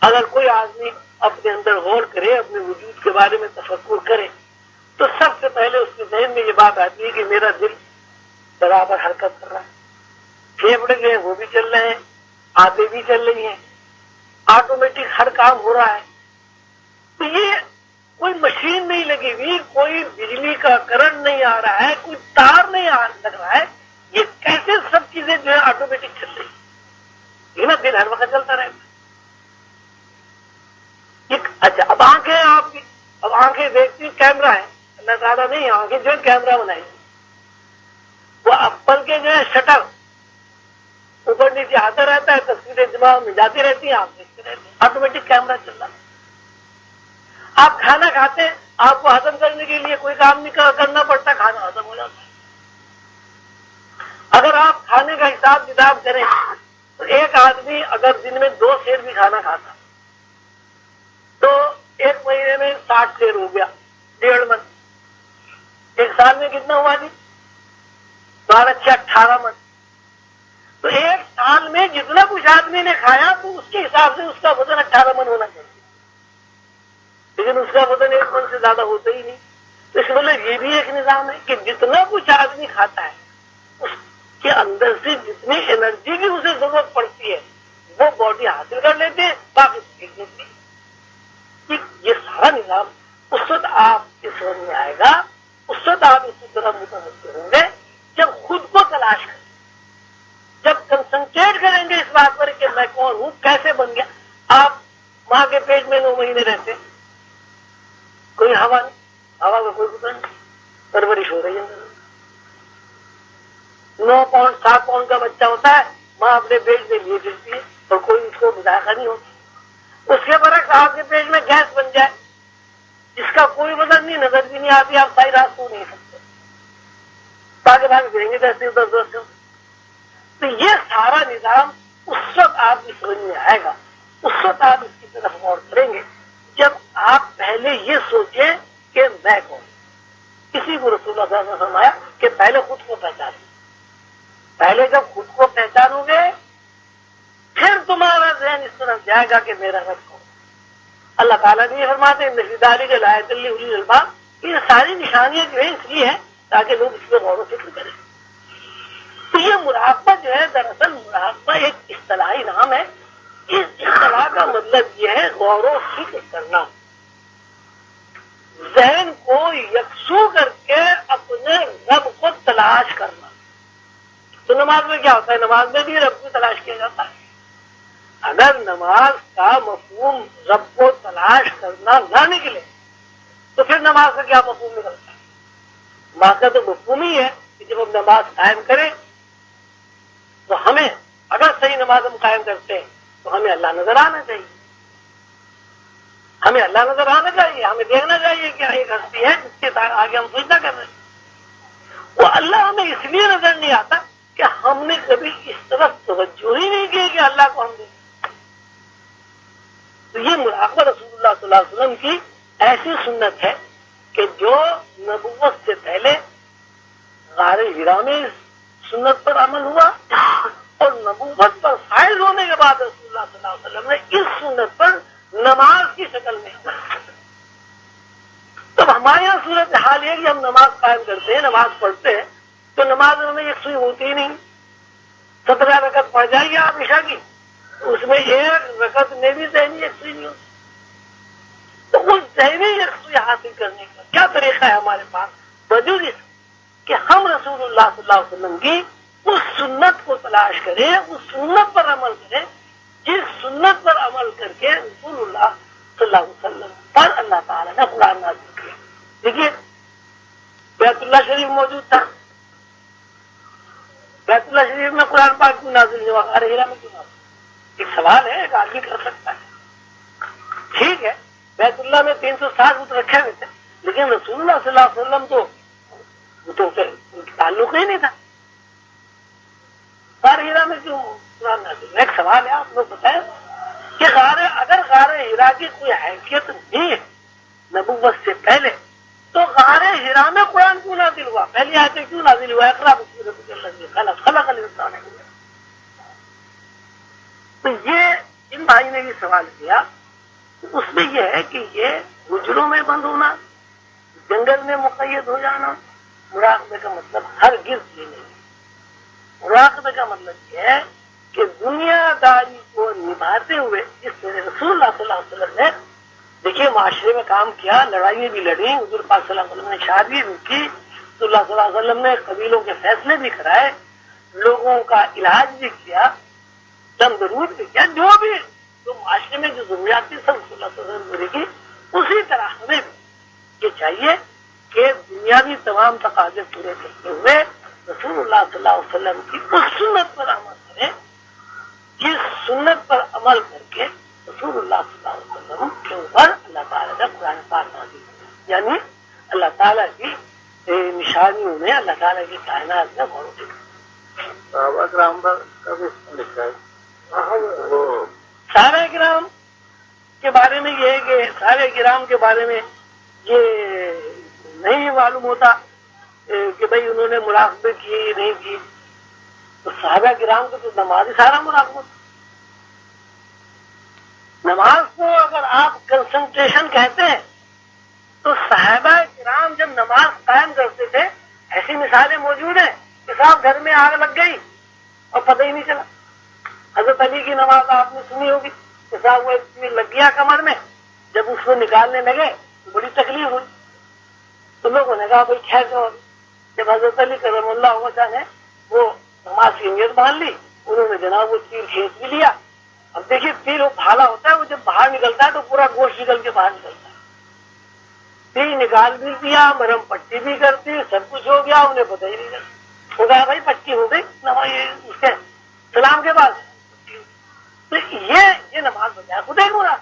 اگر کوئی آدمی اپنے اندر غور کرے, اپنے وجود کے بارے میں تفکر کرے, تو سب سے پہلے اس کے ذہن میں یہ بات آتی ہے کہ میرا دل برابر حرکت کر رہا ہے, پھیپڑے جو ہیں وہ بھی چل رہے ہیں, آنتیں بھی چل رہی ہیں, آٹومیٹک ہر کام ہو رہا ہے. تو یہ کوئی مشین نہیں لگی ہوئی, کوئی بجلی کا کرنٹ نہیں آ رہا ہے, کوئی تار نہیں لگ رہا ہے. یہ کیسے سب چیزیں جو ہے آٹومیٹک چل رہی ہیں. یہ نا دل ہر وقت چلتا رہتا ہے. اچھا اب آنکھیں آپ کی, اب آنکھیں دیکھتی کیمرہ ہے, اللہ تعالیٰ نہیں آنکھیں جو ہے کیمرہ بنائی, وہ اپل کے جو ہے شٹر اوپر نیچے آتا رہتا ہے, تصویریں دماغ میں جاتی رہتی ہیں, آپ دیکھتے رہتے ہیں, آٹومیٹک کیمرہ چل رہا ہے. آپ کھانا کھاتے ہیں, آپ کو ہضم کرنے کے لیے کوئی کام نہیں کرنا پڑتا, کھانا ہضم ہو جاتا ہے. اگر آپ کھانے کا حساب کتاب کریں تو ایک آدمی اگر دن میں 2 سیر بھی کھانا کھاتا تو ایک مہینے میں 60 سیر ہو گیا, 1.5 من. ایک سال میں کتنا ہوا جی؟ 18 من. تو ایک سال میں جتنا کچھ آدمی نے کھایا تو اس کے حساب سے اس کا وزن 18 من ہونا چاہیے, لیکن اس کا وزن 1 من سے زیادہ ہوتا ہی نہیں. تو اس مطلب یہ بھی ایک نظام ہے کہ جتنا کچھ آدمی کھاتا ہے اس کے اندر سے جتنی انرجی کی اسے ضرورت پڑتی ہے وہ باڈی حاصل کر لیتے ہیں, باقی پھینک دیتے ہیں. یہ سارا نظام اس وقت آپ کے سمجھ میں آئے گا, اس وقت آپ اسی طرح متوجہ ہوں گے جب خود کو تلاش کریں, جب کنسنٹریٹ کریں گے اس بات پر کہ میں کون ہوں, کیسے بن گیا. آپ ماں کے پیٹ میں 9 مہینے رہتے, کوئی ہوا نہیں, ہوا کا کوئی پتہ نہیں, پرورش ہو رہی ہے. 9 پاؤنڈ 7 پاؤنڈ کا بچہ ہوتا ہے, ماں اپنے پیٹ میں لیے پھرتی ہے اور کوئی اس کو مذائقہ نہیں ہوتا. اس کے برعکس آپ کے پیٹ میں گیس بن جائے جس کا کوئی وزن نہیں, نظر بھی نہیں آتی, آپ ساری رات سو نہیں سکتے, بھاگے بھاگے پھریں گے جیسے ادھر ادھر سے. تو یہ سارا نظام اس وقت آپ کی سمجھ میں آئے گا, اس وقت آپ اس کی طرف غور کریں گے جب آپ پہلے یہ سوچیں کہ میں کون. کسی کو رسول اللہ صلی اللہ علیہ وسلم نے فرمایا کہ پہلے خود کو پہچانو. پہلے جب خود کو پہچانو گے پھر تمہارا ذہن اس طرح جائے گا کہ میرا رب کون. اللہ تعالیٰ نے یہ فرماتے ہیں نفیداری کے لائے دلی الی الباب, یہ ساری نشانیاں جو ہیں اس لیے ہیں تاکہ لوگ اس پہ غور و فکر کریں. تو یہ مراقبہ جو ہے دراصل مراقبہ ایک اصطلاحی نام ہے. اس اصطلاح کا مطلب یہ ہے غور و فکر کرنا, ذہن کو یکسو کر کے اپنے رب کو تلاش کرنا. تو نماز میں کیا ہوتا ہے؟ نماز میں بھی رب کو تلاش کیا جاتا ہے. اگر نماز کا مفہوم رب کو تلاش کرنا نہ نکلے تو پھر نماز کا کیا مفہوم نکلتا ہے؟ ماں کا تو مفہوم ہی ہے کہ جب ہم نماز قائم کریں تو ہمیں اگر صحیح نماز ہم قائم کرتے ہیں تو ہمیں اللہ نظر آنا چاہیے. ہمیں اللہ نظر آنا چاہیے, ہمیں دیکھنا چاہیے کہ ایک ہستی ہے جس کے آگے ہم سجدہ کر رہے ہیں. وہ اللہ ہمیں اس لیے نظر نہیں آتا کہ ہم نے کبھی اس طرف توجہ ہی نہیں کی کہ اللہ کو ہم دیکھیں. تو یہ مراقبہ رسول اللہ صلی اللہ علیہ وسلم کی ایسی سنت ہے کہ جو نبوت سے پہلے غار حرا میں سنت پر عمل ہوا اور نبوت پر فائز ہونے کے بعد رسول اللہ صلی اللہ علیہ وسلم نے اس سنت پر نماز کی شکل میں. تب ہمارے یہاں صورت حال ہے کہ ہم نماز قائم کرتے ہیں, نماز پڑھتے ہیں, تو نماز میں ایک سوئی ہوتی ہی نہیں. 17 رکعت پڑھ جائیے آپ عشاء کی, اس میں ایک رکعت میں بھی ذہنی ایک سوئی نہیں ہوتی. تو اس ذہنی ایک سوئی حاصل کرنے کا کیا طریقہ ہے ہمارے پاس؟ وجود اس کہ ہم رسول اللہ صلی اللہ علیہ وسلم کی اس سنت کو تلاش کریں, اس سنت پر عمل کریں جس سنت پر عمل کر کے رسول اللہ صلی اللہ علیہ وسلم پر اللہ تعالیٰ نے قرآن نازل کیا. دیکھیے بیت اللہ شریف موجود تھا, بیت اللہ شریف میں قرآن پاک کیوں نازل نہیں ہوا, غار حرا میں کیوں نازل؟ ایک سوال ہے, ایک آدمی کر سکتا ہے. ٹھیک ہے, بیت اللہ میں 360 بت رکھے ہوئے تھے, لیکن رسول اللہ صلی اللہ علیہ وسلم تو بتوں سے ان کا تعلق ہی نہیں تھا. غار حرا میں کیوں قرآن نازل؟ ایک سوال ہے, آپ لوگ بتائیں کہ اگر غار حرا کی کوئی حیثیت نہیں ہے نبوت سے پہلے, تو غار حرا میں قرآن کیوں نازل ہوا؟ پہلی آیتیں کیوں نازل ہوا؟ اقرا بسم ربک الذی خلق خلق الانسان من علق. تو یہ ان بھائی نے یہ سوال کیا, اس میں یہ ہے کہ یہ حجروں میں بند ہونا, جنگل میں مقید ہو جانا, مراقبے کا مطلب ہرگز یہ نہیں. مراقبے کا مطلب یہ ہے کہ دنیا داری کو نبھاتے ہوئے جس طرح رسول اللہ صلی اللہ علیہ وسلم نے دیکھیے معاشرے میں کام کیا, لڑائیاں بھی لڑیں, حضور پاک صلی اللہ علیہ وسلم نے شادی بھی کی, رسول اللہ صلی اللہ علیہ وسلم نے قبیلوں کے فیصلے بھی کرائے, لوگوں کا علاج بھی کیا, دم درود بھی کیا, جو معاشرے میں جو ضروریات تھی سب رسول اللہ صلی اللہ علیہ وسلم کی. اسی طرح ہمیں بھی یہ چاہیے کہ دنیاوی تمام تقاضے پورے کرتے ہوئے رسول اللہ صلی اللہ علیہ وسلم کی اس سنت پر عمل کریں جس سنت پر عمل کر کے رسول اللہ صلی اللہ علیہ وسلم کے اوپر اللہ تعالیٰ نے قرآن پاک نازل کیا. یعنی اللہ تعالیٰ کی نشانیوں میں اللہ تعالیٰ کی کائنات میں بہت صحابہ کرام کا بھی لکھا ہے. صحابہ کرام کے بارے میں یہ ہے کہ صحابہ کرام کے بارے میں یہ نہیں معلوم ہوتا کہ بھئی انہوں نے مراقبے کی نہیں کی. تو صحابہ کرام کو تو نماز ہی سارا مراقبہ. نماز کو اگر آپ کنسنٹریشن کہتے ہیں تو صحابہ کرام جب نماز قائم کرتے تھے ایسی مثالیں موجود ہیں کہ صاحب گھر میں آگ لگ گئی اور پتہ ہی نہیں چلا. حضرت علی کی نماز آپ نے سنی ہوگی کہ صاحب وہ ایک لگ گیا کمر میں, جب اس کو نکالنے لگے تو بڑی تکلیف ہوئی. تو لوگوں نے کہا بھائی خیر سے. جب حضرت علی کرم اللہ وجہ نے وہ نماز کی نیت باندھ لی, انہوں نے جناب وہ تیر کھینچ بھی لیا. اب دیکھیے تیر وہ بھالا ہوتا ہے, وہ جب باہر نکلتا ہے تو پورا گوشت نکل کے باہر نکلتا ہے. تیر نکال بھی دیا, مرم پٹی بھی کرتی, سب کچھ ہو گیا, انہیں پتہ ہی نہیں چلا. ہو گیا بھائی پٹی ہو گئی اس کے سلام کے بعد. تو یہ نماز بجائے خود ایک مراد,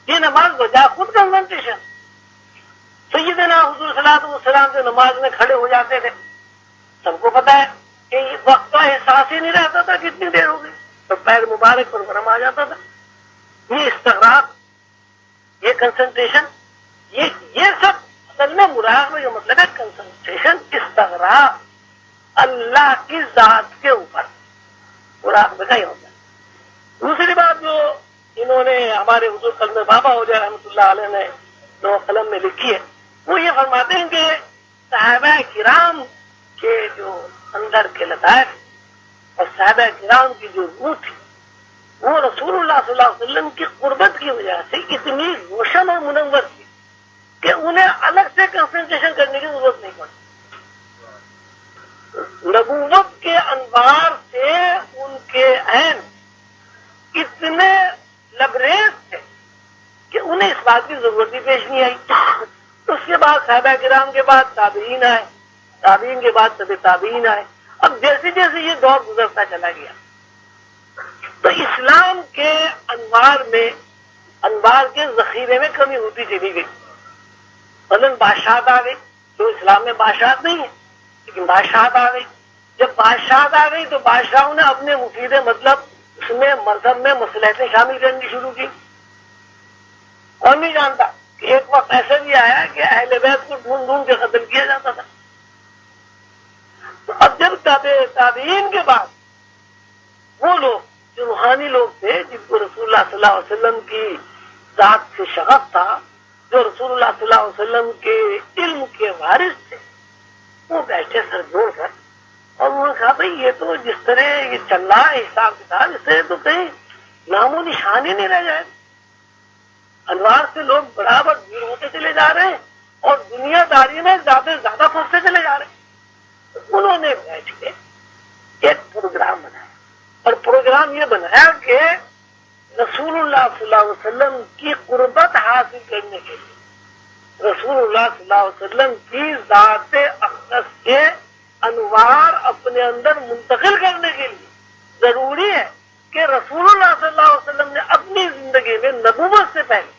یہ نماز بجائے خود کنسنٹریشن. سیدنا حضور صلی اللہ علیہ وسلم جو نماز میں کھڑے ہو جاتے تھے, سب کو پتا ہے کہ وقت کا احساس ہی نہیں رہتا تھا کتنی دیر ہو گئی, تو پیر مبارک پر برم آ جاتا تھا. یہ استغراق, یہ کنسنٹریشن, یہ سب اصل میں مراقبے کا مطلب ہے کنسنٹریشن, استغراق, اللہ کی ذات کے اوپر مراقبے کا ہی ہوتا ہے. دوسری بات جو انہوں نے ہمارے حضور قلم بابا ہو جائے رحمۃ اللہ علیہ نے نو قلم میں لکھی ہے, وہ یہ فرماتے ہیں کہ صحابہ کرام کے جو اندر کے لطائف اور صحابہ کرام کی جو روح تھی وہ رسول اللہ صلی اللہ علیہ وسلم کی قربت کی وجہ سے اتنی روشن اور منور تھی کہ انہیں الگ سے کنسنٹریشن کرنے کی ضرورت نہیں پڑتی. نبوت کے انوار سے ان کے عین اتنے لبریز تھے کہ انہیں اس بات کی ضرورت بھی پیش نہیں آئی. اس کے بعد صحابہ کرام کے بعد تابعین آئے، تابعین کے بعد تابعین آئے. اب جیسے جیسے یہ دور گزرتا چلا گیا تو اسلام کے انوار کے ذخیرے میں کمی ہوتی چلی گئی. مثلاً بادشاہت آ گئی، تو اسلام میں بادشاہت نہیں ہے لیکن بادشاہت آ گئی. جب بادشاہت آ گئی تو بادشاہوں نے اپنے مفید مطلب اس میں مذہب میں مصلحتیں شامل کرنی شروع کی. کون نہیں جانتا کہ ایک وقت ایسا بھی آیا کہ اہل بیت کو ڈھونڈ ڈھونڈ کے قتل کیا جاتا تھا. تو اب جب تابعین کے بعد وہ لوگ جو روحانی لوگ تھے جن کو رسول اللہ صلی اللہ علیہ وسلم کی ذات سے شغف تھا، جو رسول اللہ صلی اللہ علیہ وسلم کے علم کے وارث تھے، وہ بیٹھے سر جوڑ کر اور انہوں نے کہا بھائی یہ تو جس طرح یہ چل رہا ہے حساب کتاب، اس طرح تو کہیں نام و نشان ہی نہیں رہ جائے. انوار سے لوگ برابر دور ہوتے چلے جا رہے ہیں اور دنیا داری میں زیادہ سے زیادہ پھنستے چلے جا رہے ہیں. انہوں نے بیٹھ کے ایک پروگرام بنایا اور پروگرام یہ بنایا کہ رسول اللہ صلی اللہ علیہ وسلم کی قربت حاصل کرنے کے لیے، رسول اللہ صلی اللہ علیہ وسلم کی ذات اقدس کے انوار اپنے اندر منتقل کرنے کے لیے ضروری ہے کہ رسول اللہ صلی اللہ علیہ وسلم نے اپنی زندگی میں نبوت سے پہلے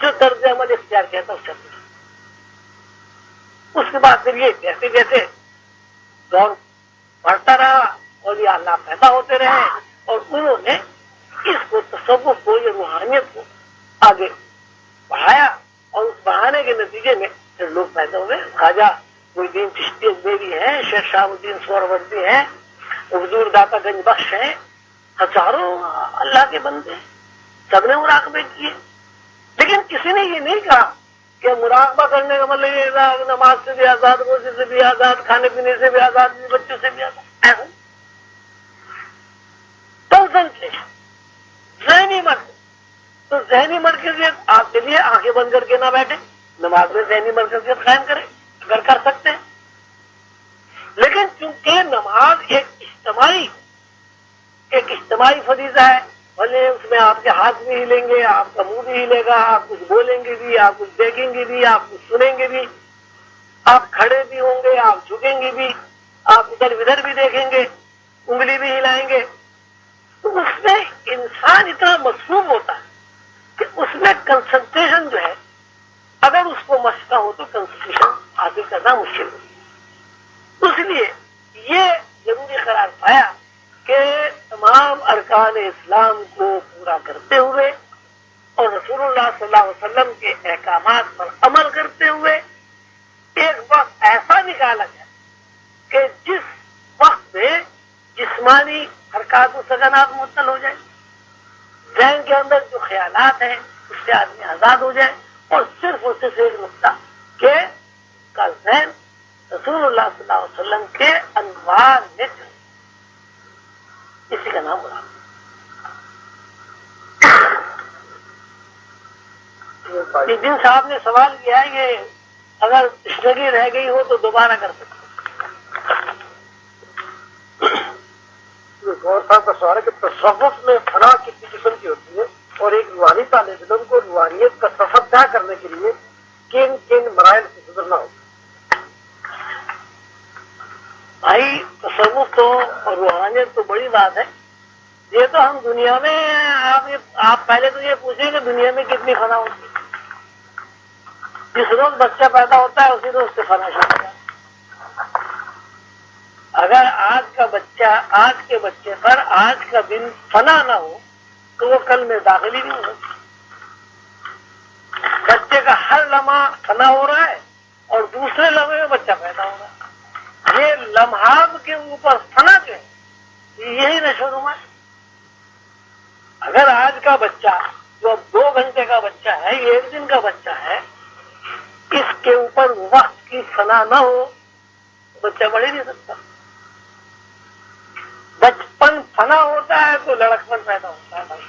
جو طرز عمل اختیار کیا تھا اس سے اس کے بعد پھر یہ جیسے جیسے دور بڑھتا رہا اور یہ اللہ پیدا ہوتے رہے اور انہوں نے اس کو تصوف کو یا روحانیت کو آگے بڑھایا اور اس بڑھانے کے نتیجے میں پھر لوگ پیدا ہوئے. خواجہ محی الدین چشتی اجمیری ہیں، شیخ شہاب الدین سہروردی ہیں، حضور داتا گنج بخش ہیں، ہزاروں اللہ کے بندے ہیں، سب نے مراقبے کیے. لیکن کسی نے یہ نہیں کہا کہ مراقبہ کرنے کا مطلب یہ نماز سے بھی آزاد، روزے سے بھی آزاد، کھانے پینے سے بھی آزاد، بچوں سے بھی آزاد. ایسا ذہنی مرکز، تو ذہنی مرکزیت آپ کے لیے آنکھیں بند کر کے نہ بیٹھے، نماز میں ذہنی مرکزیت قائم کریں اگر کر سکتے ہیں. لیکن چونکہ نماز ایک اجتماعی فریضہ ہے، بھلے اس میں آپ کے ہاتھ بھی ہلیں گے، آپ کا منہ بھی ہلے گا، آپ کچھ بولیں گے بھی، آپ کچھ دیکھیں گے بھی، آپ کچھ سنیں گے بھی، آپ کھڑے بھی ہوں گے، آپ جھکیں گے بھی، آپ ادھر ادھر بھی دیکھیں گے، انگلی بھی ہلائیں گے. تو اس میں انسان اتنا مصروف ہوتا ہے کہ اس میں کنسنٹریشن جو ہے اگر اس کو مشقہ ہو تو کنسنٹریشن حاصل کرنا مشکل ہو. اس لیے یہ ضروری قرار پایا کہ تمام ارکان اسلام کو پورا کرتے ہوئے اور رسول اللہ صلی اللہ علیہ وسلم کے احکامات پر عمل کرتے ہوئے ایک وقت ایسا نکالا جائے کہ جس وقت میں جسمانی حرکات و سکنات معطل ہو جائے، ذہن کے اندر جو خیالات ہیں اس سے آدمی آزاد ہو جائے اور صرف اور صرف ایک نقطہ کہ کا ذہن رسول اللہ صلی اللہ علیہ وسلم کے انوار میں چلے. اسی کا نام بنا. دن صاحب نے سوال کیا ہے کہ اگر اسٹڈی رہ گئی ہو تو دوبارہ کر سکتے. غور صاحب کا سوال ہے کہ تصوف میں فنا کتنی قسم کی ہوتی ہے اور ایک روحانی طالب علم کو روحانیت کا سفر طے کرنے کے لیے کن کن مراحل سے گزرنا ہوگا؟ بھائی تصوف تو اور روحانیت تو بڑی بات ہے. یہ تو ہم دنیا میں آپ پہلے تو یہ پوچھیں کہ دنیا میں کتنی فنا ہوتی ہے. جس روز بچہ پیدا ہوتا ہے اسی روز سے فنا شروع ہوتا ہے. اگر آج کے بچے پر آج کا دن فنا نہ ہو تو وہ کل میں داخل ہی نہیں ہو. بچے کا ہر لمحہ فنا ہو رہا ہے اور دوسرے لمحے میں بچہ پیدا ہو رہا ہے. یہ لمحات کے اوپر فنا جو ہے یہی نشو نما ہے. اگر آج کا بچہ جو اب 2 گھنٹے کا بچہ ہے، یہ 1 دن کا بچہ ہے، اس کے اوپر وقت کی فنا نہ ہو بچہ بڑھ ہی نہیں سکتا. بچپن فنا ہوتا ہے تو لڑکپن پیدا ہوتا ہے.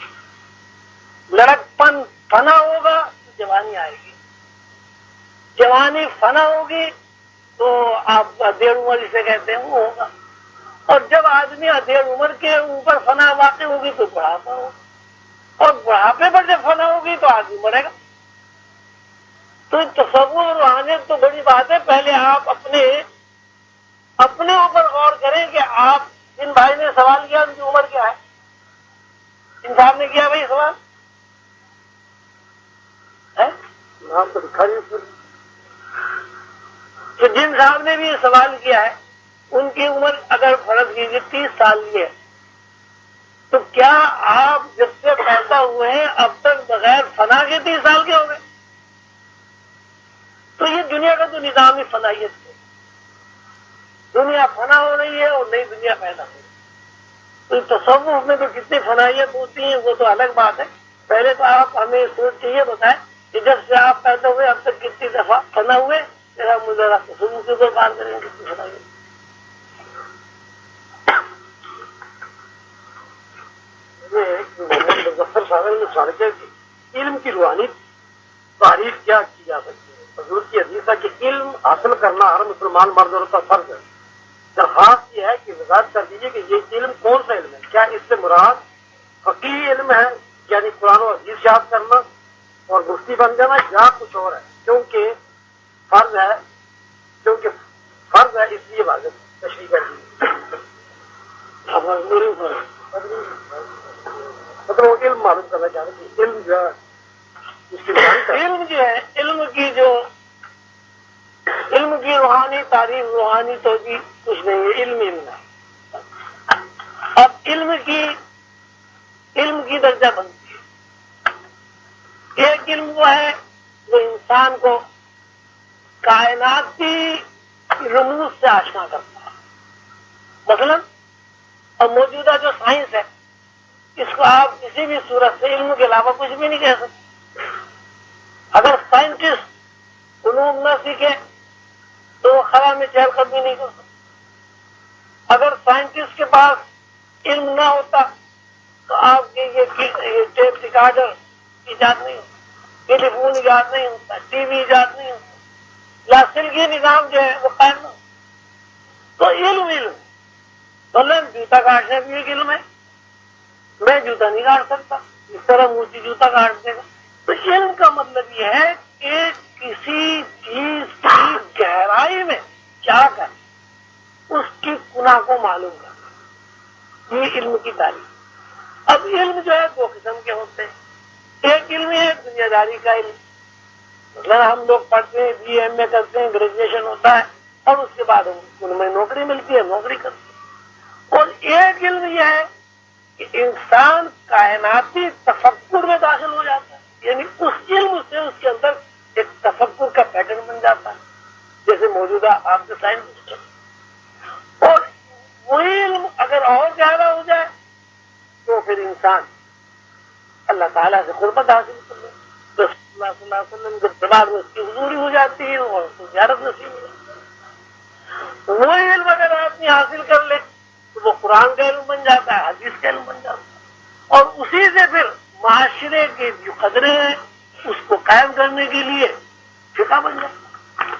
لڑکپن فنا ہوگا تو جوانی آئے گی، جوانی فنا ہوگی تو آپ ادھیڑ عمر جسے کہتے ہیں وہ ہوگا، اور جب آدمی ادھیڑ عمر کے اوپر فنا واقع ہوگی تو بڑھاپا ہوگا، اور بڑھاپے پر جب فنا ہوگی تو آدمی مرے گا. تو تصور اور روحانیت تو بڑی بات ہے. پہلے آپ اپنے اوپر غور کریں کہ آپ جن بھائی نے سوال کیا ان کی عمر کیا ہے. ان صاحب نے کیا بھائی سوال ہے نام تو دکھائی پھر. تو جن صاحب نے بھی یہ سوال کیا ہے ان کی عمر اگر فرض کیجیے 30 سال کی ہے تو کیا آپ جب سے پیدا ہوئے ہیں اب تک بغیر فنا کے 30 سال کے ہو گئے؟ تو یہ دنیا کا تو نظام ہی فنائیت ہے. دنیا فنا ہو رہی ہے اور نئی دنیا پیدا ہو رہی ہے. تو تصوف میں تو کتنی فنائیت ہوتی ہے وہ تو الگ بات ہے. پہلے تو آپ ہمیں سوچ کے یہ بتائیں کہ جب سے آپ پیدا ہوئے اب تک کتنی دفعہ فنا ہوئے، میرا مجھے تصوف کے اوپر بات کریں گے کتنی فنائیت. محمد مظفر صاحب نے سوال کیا کہ علم کی روحانی تعریف کیا کی جا سکتی ہے. حضور کی حدیث ہے کہ علم حاصل کرنا ہر مسلمان مرد عورت کا فرض ہے. درخواست یہ ہے کہ وضاحت کر دیجیے کہ یہ علم کون سا علم ہے. کیا اس سے مراد فقیہ علم ہے یعنی قرآن و حدیث یاد کرنا اور مفتی بن جانا، یا کچھ اور ہے؟ کیونکہ فرض ہے اس لیے واضح تشریح کر دیجیے. مطلب علم معلوم کرنا چاہ رہے کہ علم جو ہے اس کی علم جو ہے علم کی روحانی تعریف روحانی تو بھی کچھ نہیں ہے. علم ہے. اب علم کی درجہ بنتی ہے. ایک علم وہ ہے جو انسان کو کائناتی رموز سے آشنا کرتا ہے. مثلا اب موجودہ جو سائنس ہے اس کو آپ کسی بھی صورت سے علم کے علاوہ کچھ بھی نہیں کہہ سکتے. اگر سائنٹسٹ علوم نہ سیکھے تو وہ خلا میں چہل قدمی نہیں کر سکتے. اگر سائنٹسٹ کے پاس علم نہ ہوتا تو آپ کے یہ ٹیپ ریکارڈر ایجاد نہیں ہوتا، ٹیلی فون ایجاد نہیں ہوتا، ٹی وی ایجاد نہیں ہوتا، لاسلگی نظام جو ہے وہ قائم نہ ہوتا. تو علم مطلب جوتا کاٹنے بھی ایک علم ہے. میں جوتا نہیں کاٹ سکتا، اس طرح مجھے جوتا کاٹ دے گا. تو علم کا مطلب یہ ہے کہ کسی چیز کی گہرائی میں کیا کر اس کی گناہ کو معلوم کرنا، یہ علم کی تعریف. اب علم جو ہے دو قسم کے ہوتے ہیں. ایک علم ہے دنیا داری کا علم، مطلب ہم لوگ پڑھتے ہیں بی ایم اے کرتے ہیں، گریجویشن ہوتا ہے اور اس کے بعد ان میں نوکری ملتی ہے، نوکری کرتے ہیں. اور ایک علم یہ ہے کہ انسان کائناتی تفکر میں داخل ہو جاتا ہے، یعنی اس علم سے اس کے اندر ایک تفکر کا پیٹرن بن جاتا ہے جیسے موجودہ آپ کے سائنس. اور وہی علم اگر اور زیادہ ہو جائے تو پھر انسان اللہ تعالیٰ سے قربت حاصل کر لے. رسول اللہ صلی اللہ علیہ وسلم جب دربار میں اس کی حضوری ہو جاتی ہے اور اس کو زیارت نصیب ہو جاتی ہے. وہی علم اگر آدمی حاصل کر لے تو وہ قرآن کا علم بن جاتا ہے، حدیث کا علم بن جاتا ہے، اور اسی سے پھر معاشرے کے جو قدرے ہیں اس کو قائم کرنے کے لیے فقہ بن جاتا ہے.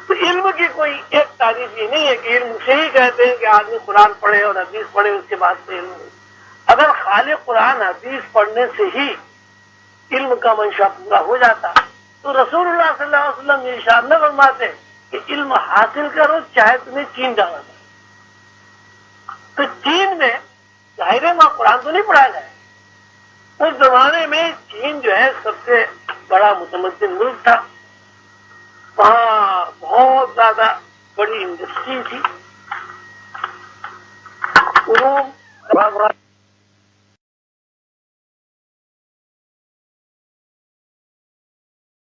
تو علم کی کوئی ایک تعریف یہ نہیں ہے کہ علم سے ہی کہتے ہیں کہ آدمی قرآن پڑھے اور حدیث پڑھے اس کے بعد سے علم ہو. اگر خالی قرآن حدیث پڑھنے سے ہی علم کا منشا پورا ہو جاتا تو رسول اللہ صلی اللہ علیہ وسلم یہ ارشاد نہ فرماتے کہ علم حاصل کرو چاہے تمہیں چین جانا چاہے. تو چین میں ظاہر ہے وہاں قرآن تو نہیں پڑھایا جائے. اس زمانے میں چین جو ہے سب سے بڑا متمدن ملک تھا. وہاں بہت زیادہ بڑی انڈسٹری تھی. علوم